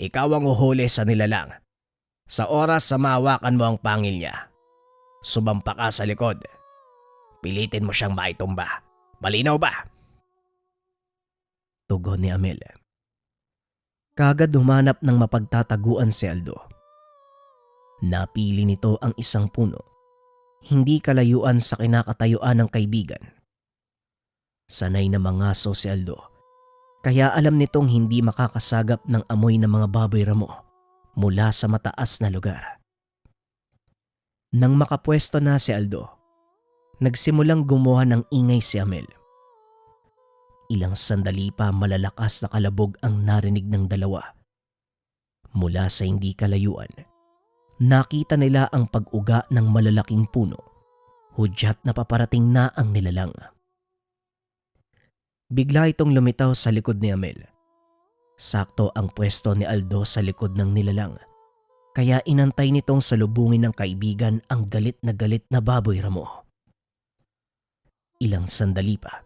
Ikaw ang uhuli sa nilalang. Sa oras sa mahawakan mo ang pangil niya, sumampa ka sa likod. Pilitin mo siyang maitumba. Malinaw ba? Tugon ni Amel. Kagad humanap ng mapagtataguan si Aldo. Napili nito ang isang puno, hindi kalayuan sa kinakatayuan ng kaibigan. Sanay na mangaso si Aldo, kaya alam nitong hindi makakasagap ng amoy ng mga baboy ramo mula sa mataas na lugar. Nang makapwesto na si Aldo, nagsimulang gumawa ng ingay si Amel. Ilang sandali pa malalakas na kalabog ang narinig ng dalawa. Mula sa hindi kalayuan, nakita nila ang pag-uga ng malalaking puno. Hudyat na paparating na ang nilalang. Bigla itong lumitaw sa likod ni Amel. Sakto ang pwesto ni Aldo sa likod ng nilalang. Kaya inantay nitong salubungin ng kaibigan ang galit na baboy ramo. Ilang sandali pa,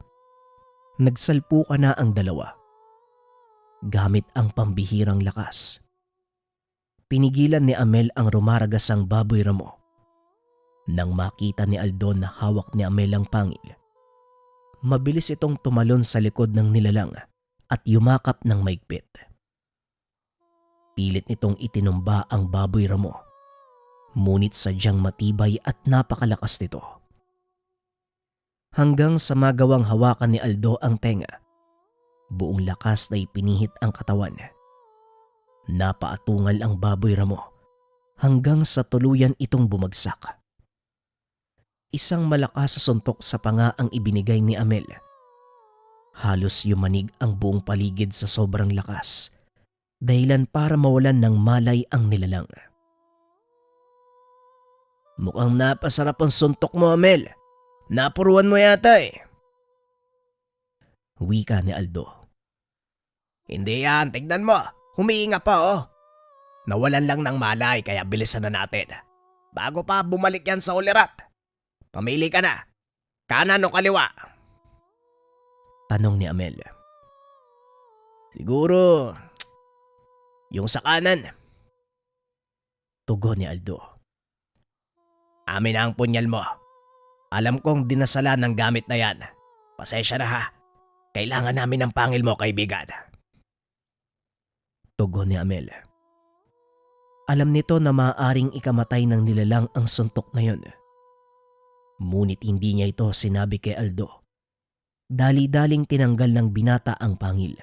nagsalpukan na ang dalawa. Gamit ang pambihirang lakas, pinigilan ni Amel ang rumaragasang baboy ramo. Nang makita ni Aldo na hawak ni Amel ang pangil, mabilis itong tumalon sa likod ng nilalang at yumakap ng maigpit. Pilit nitong itinumba ang baboy ramo, ngunit sadyang matibay at napakalakas nito. Hanggang sa magawang hawakan ni Aldo ang tenga, buong lakas na ipinihit ang katawan. Napaatungal ang baboy ramo hanggang sa tuluyan itong bumagsak. Isang malakas sa suntok sa panga ang ibinigay ni Amel. Halos yumanig ang buong paligid sa sobrang lakas, dahilan para mawalan ng malay ang nilalang. Mukhang napasarap ang suntok mo, Amel. Napuruan mo yata eh. Wika ni Aldo. Hindi yan, tignan mo. Humihinga pa oh. Nawalan lang ng malay kaya bilisan na natin. Bago pa bumalik yan sa ulirat. Pamili ka na. Kanan o kaliwa? Tanong ni Amel. Siguro, yung sa kanan. Tugon ni Aldo. Amin na ang punyal mo. Alam kong dinasala ng gamit na yan. Pasensya na ha. Kailangan namin ng pangil mo, kaibigan. Tugon ni Amel. Alam nito na maaaring ikamatay ng nilalang ang suntok na yon. Ngunit hindi niya ito sinabi kay Aldo. Dali-daling tinanggal ng binata ang pangil.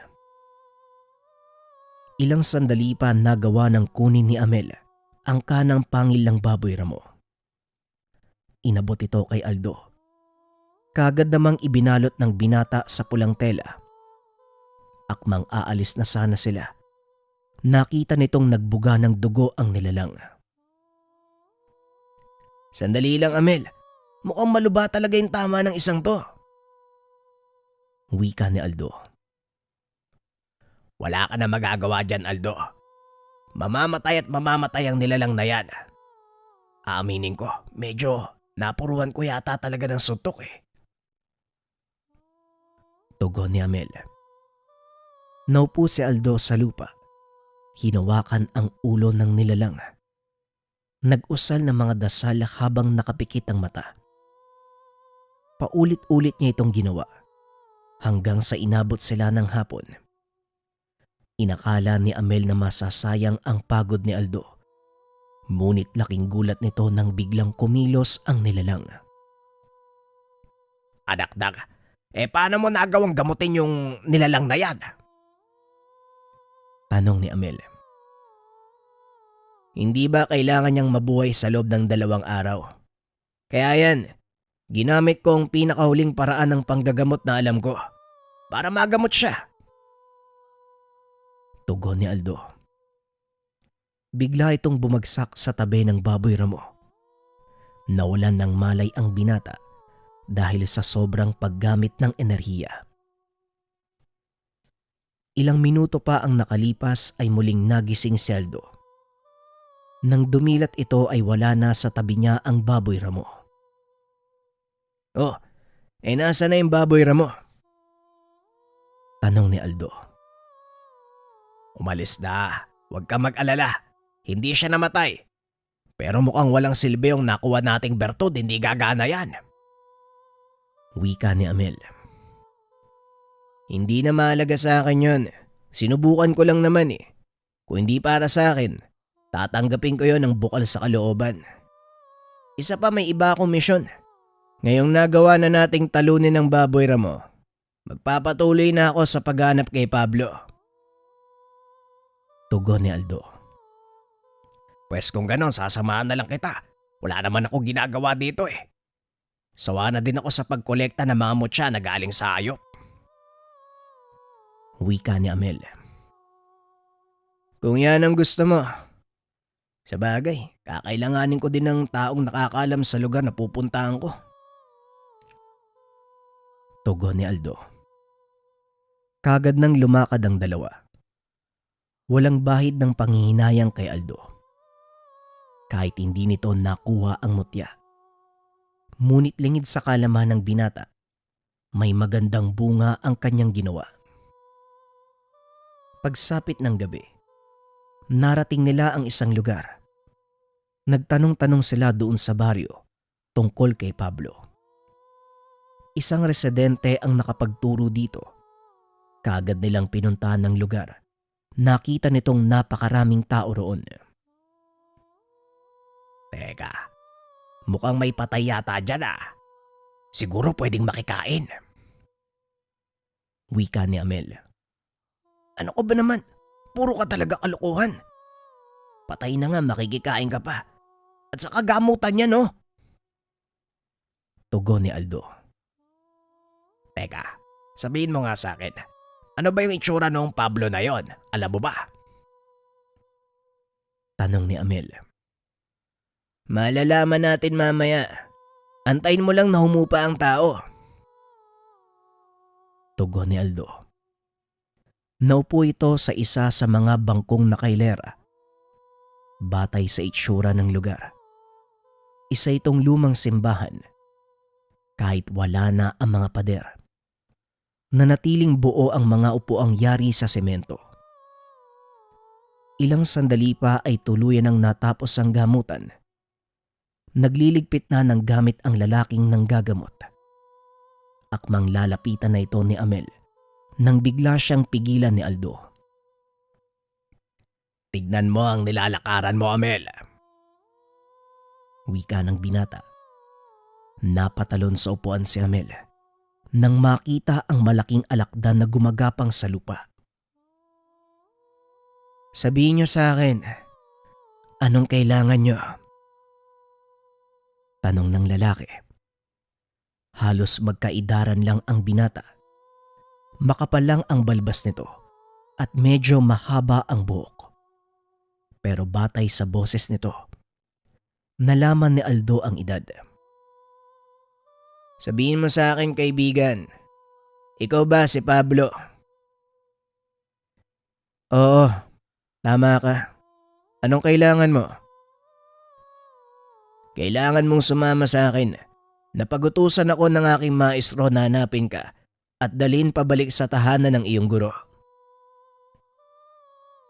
Ilang sandali pa nagawa ng kunin ni Amel ang kanang pangil ng baboy ramo. Inabot ito kay Aldo. Kagad namang ibinalot ng binata sa pulang tela. Akmang aalis na sana sila. Nakita nitong nagbuga ng dugo ang nilalang. Sandali lang, Amel. Mukhang maluba talaga yung tama ng isang to. Wika ni Aldo. Wala ka na magagawa dyan, Aldo. Mamamatay at mamamatay ang nilalang na yan. Aaminin ko, medyo napuruan ko yata talaga ng suntok eh. Tugon ni Amel. Naupo si Aldo sa lupa. Hinawakan ang ulo ng nilalang. Nag-usal ng mga dasal habang nakapikit ang mata. Paulit-ulit niya itong ginawa hanggang sa inabot sila ng hapon. Inakala ni Amel na masasayang ang pagod ni Aldo. Ngunit laking gulat nito nang biglang kumilos ang nilalang. Adakdak, paano mo nagawang gamutin yung nilalang na yan? Tanong ni Amel. Hindi ba kailangan niyang mabuhay sa loob ng 2 araw? Kaya yan, ginamit ko ang pinakahuling paraan ng panggagamot na alam ko para magamot siya. Tugon ni Aldo. Bigla itong bumagsak sa tabi ng baboy ramo. Nawalan ng malay ang binata dahil sa sobrang paggamit ng enerhiya. Ilang minuto pa ang nakalipas ay muling nagising si Aldo. Nang dumilat ito ay wala na sa tabi niya ang baboy ramo. Oh, nasa na yung baboy ramo? Tanong ni Aldo. Umalis na, huwag ka mag-alala. Hindi siya namatay. Pero mukhang walang silbi yung nakuha nating bertud, hindi gagana yan. Wika ni Amel. Hindi na mahalaga sa akin yun. Sinubukan ko lang naman eh. Kung hindi para sa akin, tatanggapin ko yon ng bukal sa kalooban. Isa pa, may iba akong misyon. Ngayong nagawa na nating talunin ng baboy ramo, magpapatuloy na ako sa paghanap kay Pablo. Tugon ni Aldo. Pwes kung ganon, sasamahan na lang kita. Wala naman ako ginagawa dito eh. Sawa na din ako sa pagkolekta ng mga mutya na galing sa ayop. Wika ni Amel. Kung yan ang gusto mo. Sa bagay, kakailanganin ko din ng taong nakakaalam sa lugar na pupuntahan ko. Tugon ni Aldo. Kagad nang lumakad ang dalawa. Walang bahid ng panghihinayang kay Aldo. Kahit hindi nito nakuha ang mutya. Ngunit lingid sa kalaman ng binata, may magandang bunga ang kanyang ginawa. Pagsapit ng gabi, narating nila ang isang lugar. Nagtanong-tanong sila doon sa baryo tungkol kay Pablo. Isang residente ang nakapagturo dito. Kaagad nilang pinuntahan ng lugar. Nakita nitong napakaraming tao roon. Teka, mukhang may patay yata dyan ah. Siguro pwedeng makikain. Wika ni Amel. Ano ko ba naman? Puro ka talaga kalokohan. Patay na nga, makikikain ka pa. At saka gamutan niya no? Tugon ni Aldo. Teka, sabihin mo nga sa akin. Ano ba yung itsura noong Pablo na yon? Alam mo ba? Tanong ni Amel. Malalaman natin mamaya. Antayin mo lang na humupa ang tao. Tugon ni Aldo. Naupo ito sa isa sa mga bangkong nakailera. Batay sa itsura ng lugar. Isa itong lumang simbahan. Kahit wala na ang mga pader, nanatiling buo ang mga upuang yari sa semento. Ilang sandali pa ay tuluyan ang natapos ang gamutan. Nagliligpit na ng gamit ang lalaking nanggagamot. Akmang lalapitan na ito ni Amel nang bigla siyang pigilan ni Aldo. Tignan mo ang nilalakaran mo, Amel. Wika ng binata. Napatalon sa upuan si Amel nang makita ang malaking alakdan na gumagapang sa lupa. Sabihin niyo sa akin, anong kailangan niyo? Tanong ng lalaki. Halos magkaidaran lang ang binata. Makapal lang ang balbas nito at medyo mahaba ang buhok. Pero batay sa boses nito, nalaman ni Aldo ang edad. Sabihin mo sa akin, kaibigan, ikaw ba si Pablo? Oo, tama ka. Anong kailangan mo? Kailangan mong sumama sa akin. Napagutusan ako ng aking maestro na hanapin ka at dalhin pabalik sa tahanan ng iyong guro.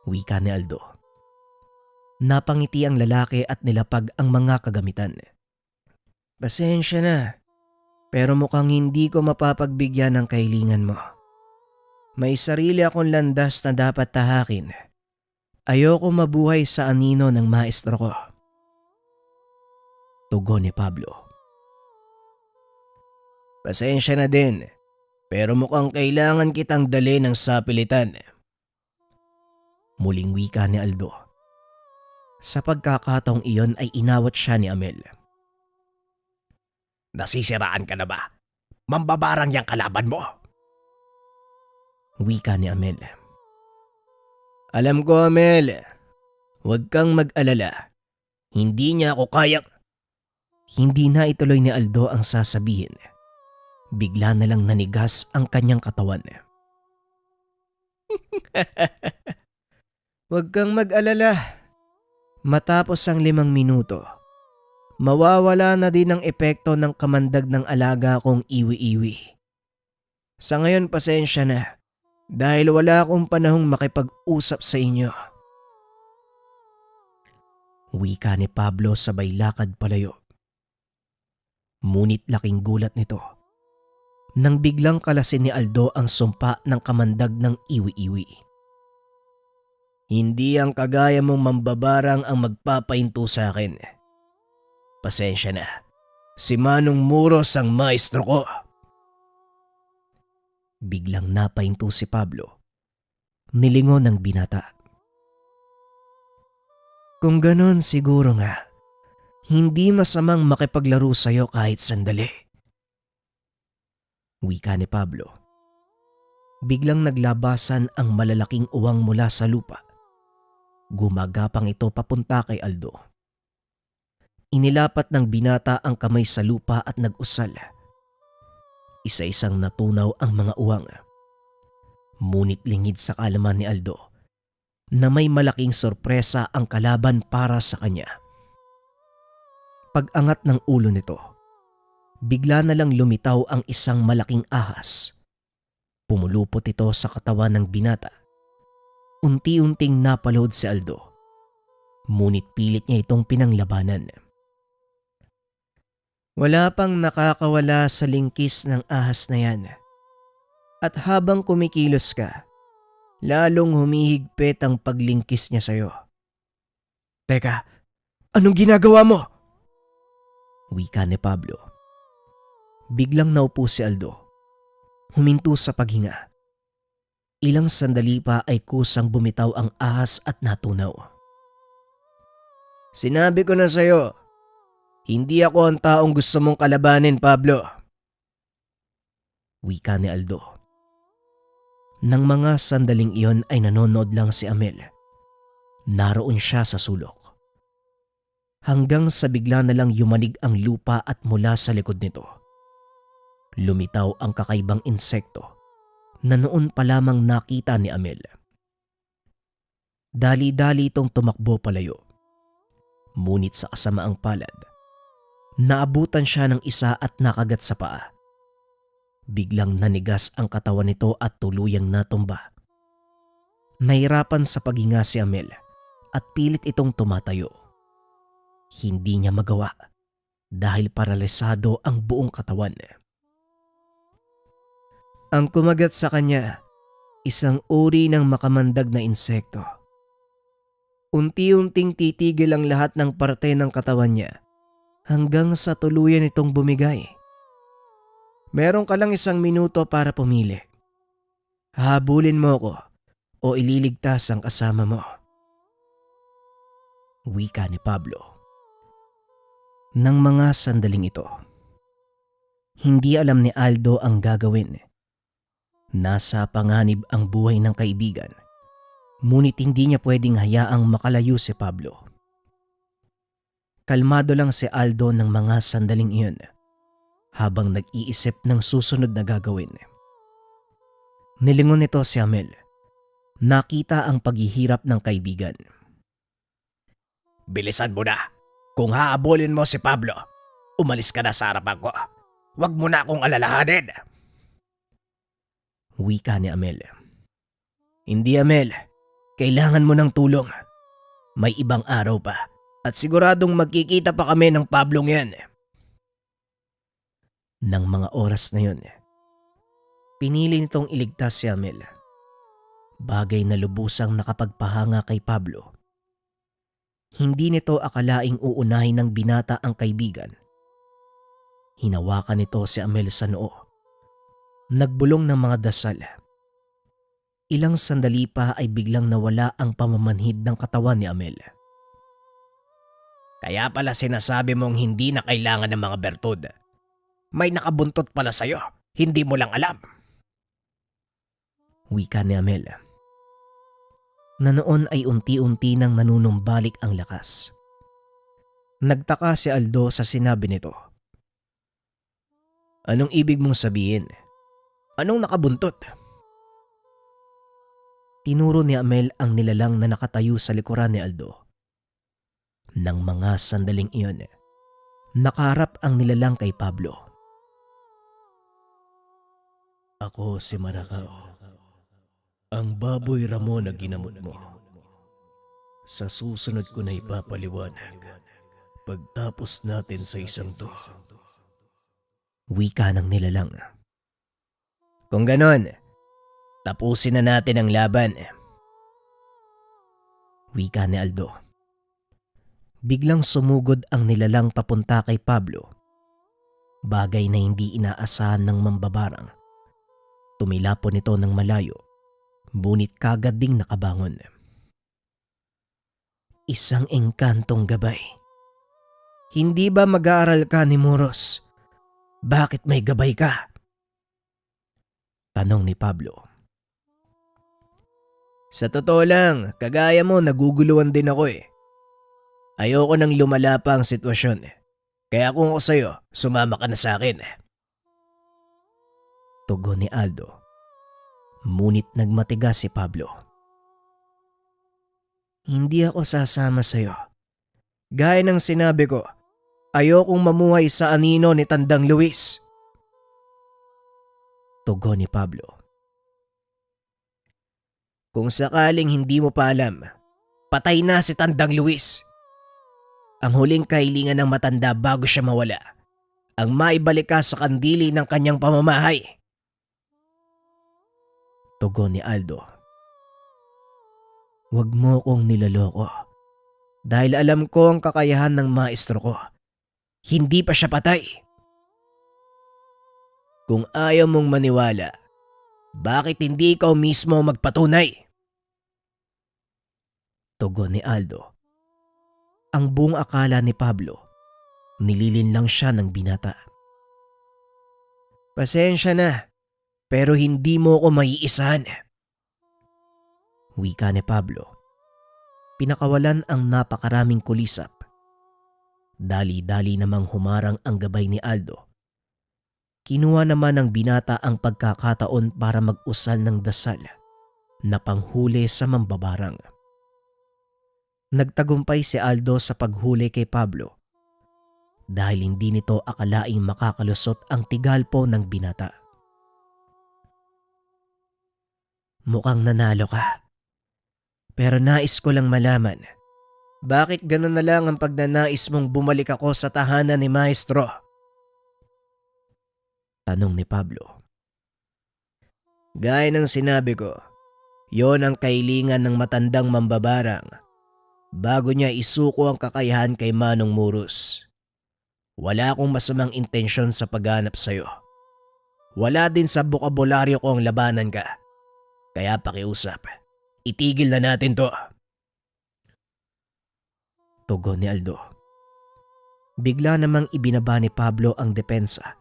Wika ni Aldo. Napangiti ang lalaki at nilapag ang mga kagamitan. Pasensya na, pero mukhang hindi ko mapapagbigyan ng kahilingan mo. May sarili akong landas na dapat tahakin. Ayoko mabuhay sa anino ng maestro ko. Tugon ni Pablo. Pasensya na din, pero mukhang kailangan kitang dalhin ng sapilitan. Muling wika ni Aldo. Sa pagkakataong iyon ay inawat siya ni Amel. Nasisiraan ka na ba? Mambabarang yang kalaban mo. Wika ni Amel. Alam ko, Amel. Huwag kang mag-alala. Hindi niya ako kayang... Hindi na ituloy ni Aldo ang sasabihin. Bigla na lang nanigas ang kanyang katawan. Huwag kang mag-alala. Matapos ang 5 minuto, mawawala na din ang epekto ng kamandag ng alaga kong iwi-iwi. Sa ngayon pasensya na dahil wala akong panahong makipag-usap sa inyo. Wika ni Pablo sabay lakad palayo. Ngunit laking gulat nito nang biglang kalasin ni Aldo ang sumpa ng kamandag ng iwi-iwi. Hindi ang kagaya mong mambabarang ang magpapahinto sa akin. Pasensya na. Si Manong Muros ang maestro ko. Biglang napahinto si Pablo. Nilingon ng binata. Kung ganon siguro nga, hindi masamang makipaglaro sa'yo kahit sandali. Wika ni Pablo. Biglang naglabasan ang malalaking uwang mula sa lupa. Gumagapang ito papunta kay Aldo. Inilapat ng binata ang kamay sa lupa at nag-usal. Isa-isang natunaw ang mga uwang. Ngunit lingid sa kaalaman ni Aldo na may malaking sorpresa ang kalaban para sa kanya. Pag-angat ng ulo nito, bigla na lang lumitaw ang isang malaking ahas. Pumulupot ito sa katawan ng binata. Unti-unting napalood si Aldo. Ngunit pilit niya itong pinanglabanan. Wala pang nakakawala sa lingkis ng ahas na yan. At habang kumikilos ka, lalong humihigpit ang paglingkis niya sa'yo. Teka, anong ginagawa mo? Wika ni Pablo. Biglang naupo si Aldo. Huminto sa paghinga. Ilang sandali pa ay kusang bumitaw ang ahas at natunaw. Sinabi ko na sa'yo, hindi ako ang taong gusto mong kalabanin, Pablo. Wika ni Aldo. Nang mga sandaling iyon ay nanonood lang si Amel. Naroon siya sa sulok. Hanggang sa bigla na lang yumanig ang lupa at mula sa likod nito, lumitaw ang kakaibang insekto na noon pa lamang nakita ni Amel. Dali-dali itong tumakbo palayo. Ngunit sa kasamaang palad, Naabutan siya ng isa at nakagat sa paa. Biglang nanigas ang katawan nito at tuluyang natumba. Nahirapan sa paghinga si Amel at pilit itong tumatayo. Hindi niya magawa dahil paralisado ang buong katawan. Ang kumagat sa kanya, isang uri ng makamandag na insekto. Unti-unting titigil ang lahat ng parte ng katawan niya hanggang sa tuluyan itong bumigay. Meron ka lang 1 minuto para pumili. Habulin mo ko o ililigtas ang kasama mo. Wika ni Pablo. Nang mga sandaling ito, hindi alam ni Aldo ang gagawin. Nasa panganib ang buhay ng kaibigan, ngunit hindi niya pwedeng hayaang makalayo si Pablo. Kalmado lang si Aldo ng mga sandaling iyon habang nag-iisip ng susunod na gagawin. Nilingon nito si Amel. Nakita ang paghihirap ng kaibigan. Bilisan mo na. Kung haabulin mo si Pablo, umalis ka na sa harapan ko. Huwag mo na akong alalahanin. Wika ni Amel. Hindi, Amel. Kailangan mo ng tulong. May ibang araw pa at siguradong magkikita pa kami ng Pablong yan. Nang mga oras na yun, pinili nitong iligtas si Amel. Bagay na lubusang nakapagpahanga kay Pablo. Hindi nito akalaing uunahin ng binata ang kaibigan. Hinawakan nito si Amel sa noo. Nagbulong ng mga dasal. Ilang sandali pa ay biglang nawala ang pamamanhid ng katawan ni Amel. Kaya pala sinasabi mong hindi na kailangan ng mga bertud. May nakabuntot pala sa'yo. Hindi mo lang alam. Wika ni Amel. Na noon ay unti-unti nang nanunumbalik ang lakas. Nagtaka si Aldo sa sinabi nito. Anong ibig mong sabihin? Anong nakabuntot? Tinuro ni Amel ang nilalang na nakatayo sa likuran ni Aldo. Nang mga sandaling iyon, nakaharap ang nilalang kay Pablo. Ako si Maracao. Ang baboy Ramon na ginamot mo. Sa susunod ko na ipapaliwanag pagtapos natin sa isang to. Wika ng nilalang. Kung ganon, tapusin na natin ang laban. Wika ni Aldo. Biglang sumugod ang nilalang papunta kay Pablo. Bagay na hindi inaasahan ng mambabarang. Tumilapon nito ng malayo. Ngunit kagad ding nakabangon. Isang engkantong gabay. Hindi ba mag-aaral ka ni Muros? Bakit may gabay ka? Tanong ni Pablo. Sa totoo lang, kagaya mo naguguluhan din ako eh. Ayoko nang lumala pa ang sitwasyon. Kaya kung ako sa'yo, sumama ka na sa akin. Tugon ni Aldo. Ngunit nagmatigas si Pablo. Hindi ako sasama sa'yo. Gaya ng sinabi ko, ayokong mamuhay sa anino ni Tandang Luis. Tugon ni Pablo. Kung sakaling hindi mo pa alam, patay na si Tandang Luis. Ang huling kahilingan ng matanda bago siya mawala, ang maibalik ka sa kandili ng kanyang pamamahay. Tugon ni Aldo. Huwag mo kong niloloko. Dahil alam ko ang kakayahan ng maestro ko. Hindi pa siya patay. Kung ayaw mong maniwala, bakit hindi ikaw mismo magpatunay? Tugon ni Aldo. Ang buong akala ni Pablo, nililin lang siya ng binata. Pasensya na, pero hindi mo ko maiisahan. Wika ni Pablo. Pinakawalan ang napakaraming kulisap. Dali-dali namang humarang ang gabay ni Aldo. Kinuha naman ng binata ang pagkakataon para mag-usal ng dasal na panghuli sa mambabarang. Nagtagumpay si Aldo sa paghuli kay Pablo. dahil hindi nito akalaing makakalusot ang tigalpo ng binata. Mukhang nanalo ka. Pero nais ko lang malaman, bakit ganun na lang ang pagnanais mong bumalik ako sa tahanan ni Maestro? Tanong ni Pablo. Gaya ng sinabi ko, yon ang kailingan ng matandang mambabarang bago niya isuko ang kakayahan kay Manong Muros. Wala akong masamang intensyon sa paghanap sa'yo. Wala din sa bokabularyo ko ang labanan ka. Kaya pakiusap, itigil na natin to. Tugon ni Aldo. Bigla namang ibinaba ni Pablo ang depensa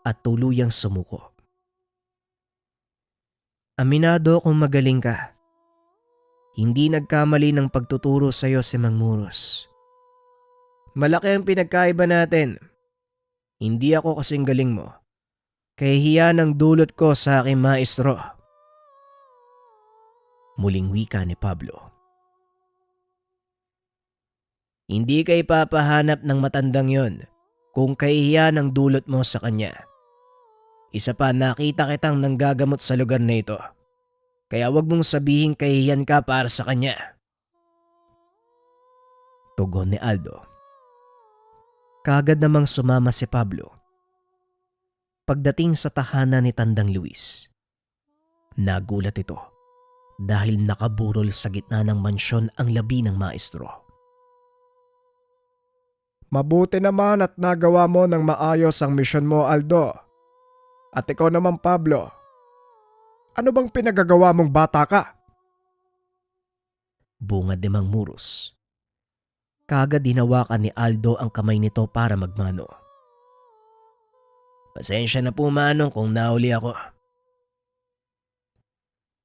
at tuluyang sumuko. Aminado kung magaling ka. Hindi nagkamali ng pagtuturo sa iyo si Mang Muros. Malaki ang pinagkaiba natin. Hindi ako kasing galing mo. Kaya hiya ng dulot ko sa aking maestro. Muling wika ni Pablo. Hindi ka ipapahanap ng matandang yon kung kahihiya ng dulot mo sa kanya. Isa pa, nakita kitang nanggagamot sa lugar na ito. Kaya wag mong sabihin kahihiyan ka para sa kanya. Tugon ni Aldo. Kaagad namang sumama si Pablo. Pagdating sa tahanan ni Tandang Luis, nagulat ito dahil nakaburol sa gitna ng mansyon ang labi ng maestro. Mabuti naman at nagawa mo ng maayos ang misyon mo, Aldo. At ikaw naman, Pablo. Ano bang pinagagawa mong bata ka? Bungad ni Mang Muros. Kaagad hinawakan ni Aldo ang kamay nito para magmano. Pasensya na po, Manong, kung nahuli ako.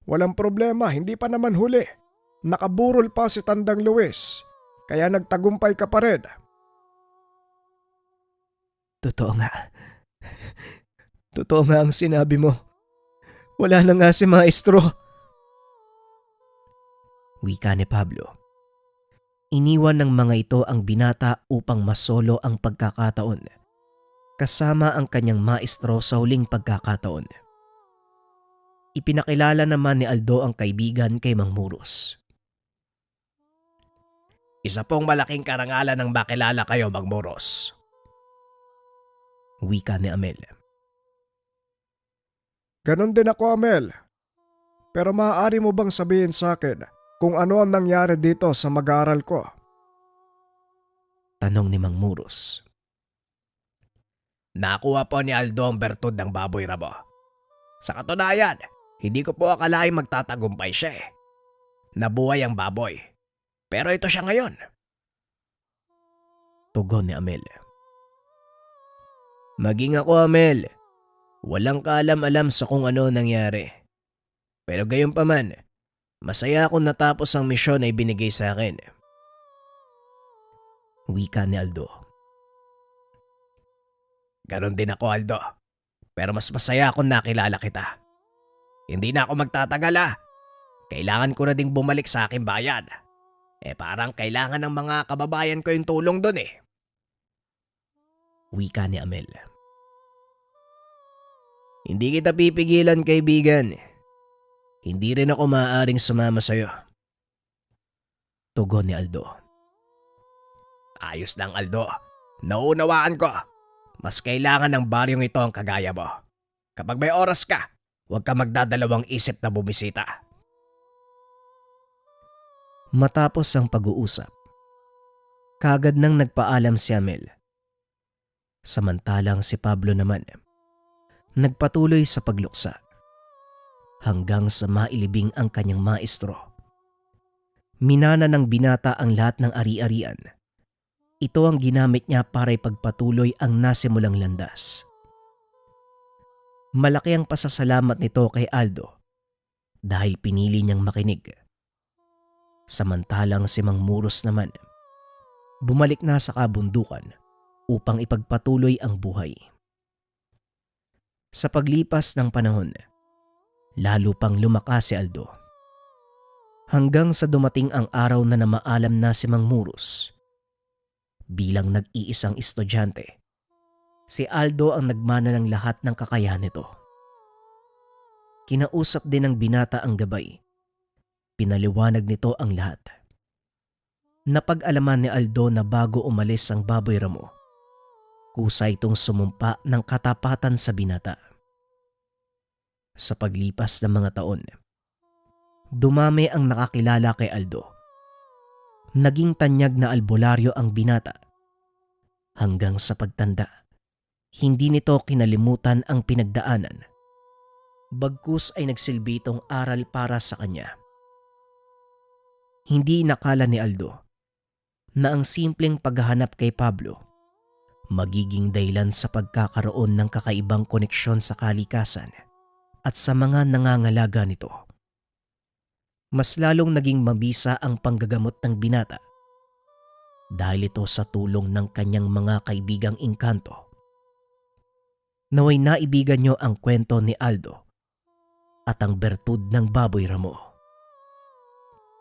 Walang problema, hindi pa naman huli. Nakaburol pa si Tandang Luis. Kaya nagtagumpay ka pa rin. Totoo nga. Totoo nga ang sinabi mo. Wala na nga si maestro. Wika ni Pablo. Iniwan ng mga ito ang binata upang masolo ang pagkakataon. Kasama ang kanyang maestro sa huling pagkakataon. Ipinakilala naman ni Aldo ang kaibigan kay Mang Muros. Isa pong malaking karangalan ng makilala kayo, Mang Muros. Wika ni Amel. Ganon din ako, Amel. Pero maaari mo bang sabihin sa akin kung ano ang nangyari dito sa mag-aaral ko? Tanong ni Mang Muros. Nakuha po ni Aldo ang bertud ng baboy rabo. Sa katunayan, hindi ko po akalaing magtatagumpay siya eh. Nabuhay ang baboy. Pero ito siya ngayon. Tugon ni Amel. Maging ako, Amel. Walang kaalam-alam sa kung ano nangyari. Pero gayon pa man, masaya akong natapos ang misyon na ibinigay sa akin. Wika ni Aldo. Ganon din ako, Aldo. Pero mas masaya akong nakilala kita. Hindi na ako magtatagal ah. Kailangan ko na ding bumalik sa aking bayan. Parang kailangan ng mga kababayan ko yung tulong doon eh. Wika ni Amel. Hindi kita pipigilan, kaibigan. Hindi rin ako maaaring sumama sa'yo. Tugon ni Aldo. Ayos lang, Aldo. Nauunawaan ko. Mas kailangan ng baryong ito ang kagaya mo. Kapag may oras ka, huwag ka magdadalawang isip na bumisita. Matapos ang pag-uusap, kaagad nang nagpaalam si Amel. Samantalang si Pablo naman, nagpatuloy sa pagluksa hanggang sa mailibing ang kanyang maestro. Minana ng binata ang lahat ng ari-arian. Ito ang ginamit niya para ipagpatuloy ang nasimulang landas. Malaki ang pasasalamat nito kay Aldo dahil pinili niyang makinig. Samantalang si Mang Muros naman, bumalik na sa kabundukan upang ipagpatuloy ang buhay. Sa paglipas ng panahon, lalo pang lumakas si Aldo. Hanggang sa dumating ang araw na namaalam na si Mang Muros. Bilang nag-iisang estudyante, si Aldo ang nagmana ng lahat ng kakayahan nito. Kinausap din ng binata ang gabay. Pinaliwanag nito ang lahat. Napag-alaman ni Aldo na bago umalis ang Baboy Ramo, kusa itong sumumpa ng katapatan sa binata. Sa paglipas ng mga taon, dumami ang nakakilala kay Aldo. Naging tanyag na albularyo ang binata. Hanggang sa pagtanda, hindi nito kinalimutan ang pinagdaanan. Bagkus ay nagsilbi itong aral para sa kanya. Hindi nakala ni Aldo na ang simpleng paghahanap kay Pablo magiging dahilan sa pagkakaroon ng kakaibang koneksyon sa kalikasan at sa mga nangangalaga nito. Mas lalong naging mabisa ang panggagamot ng binata dahil ito sa tulong ng kanyang mga kaibigang engkanto. Naway naibigan nyo ang kwento ni Aldo at ang bertud ng Baboy Ramo.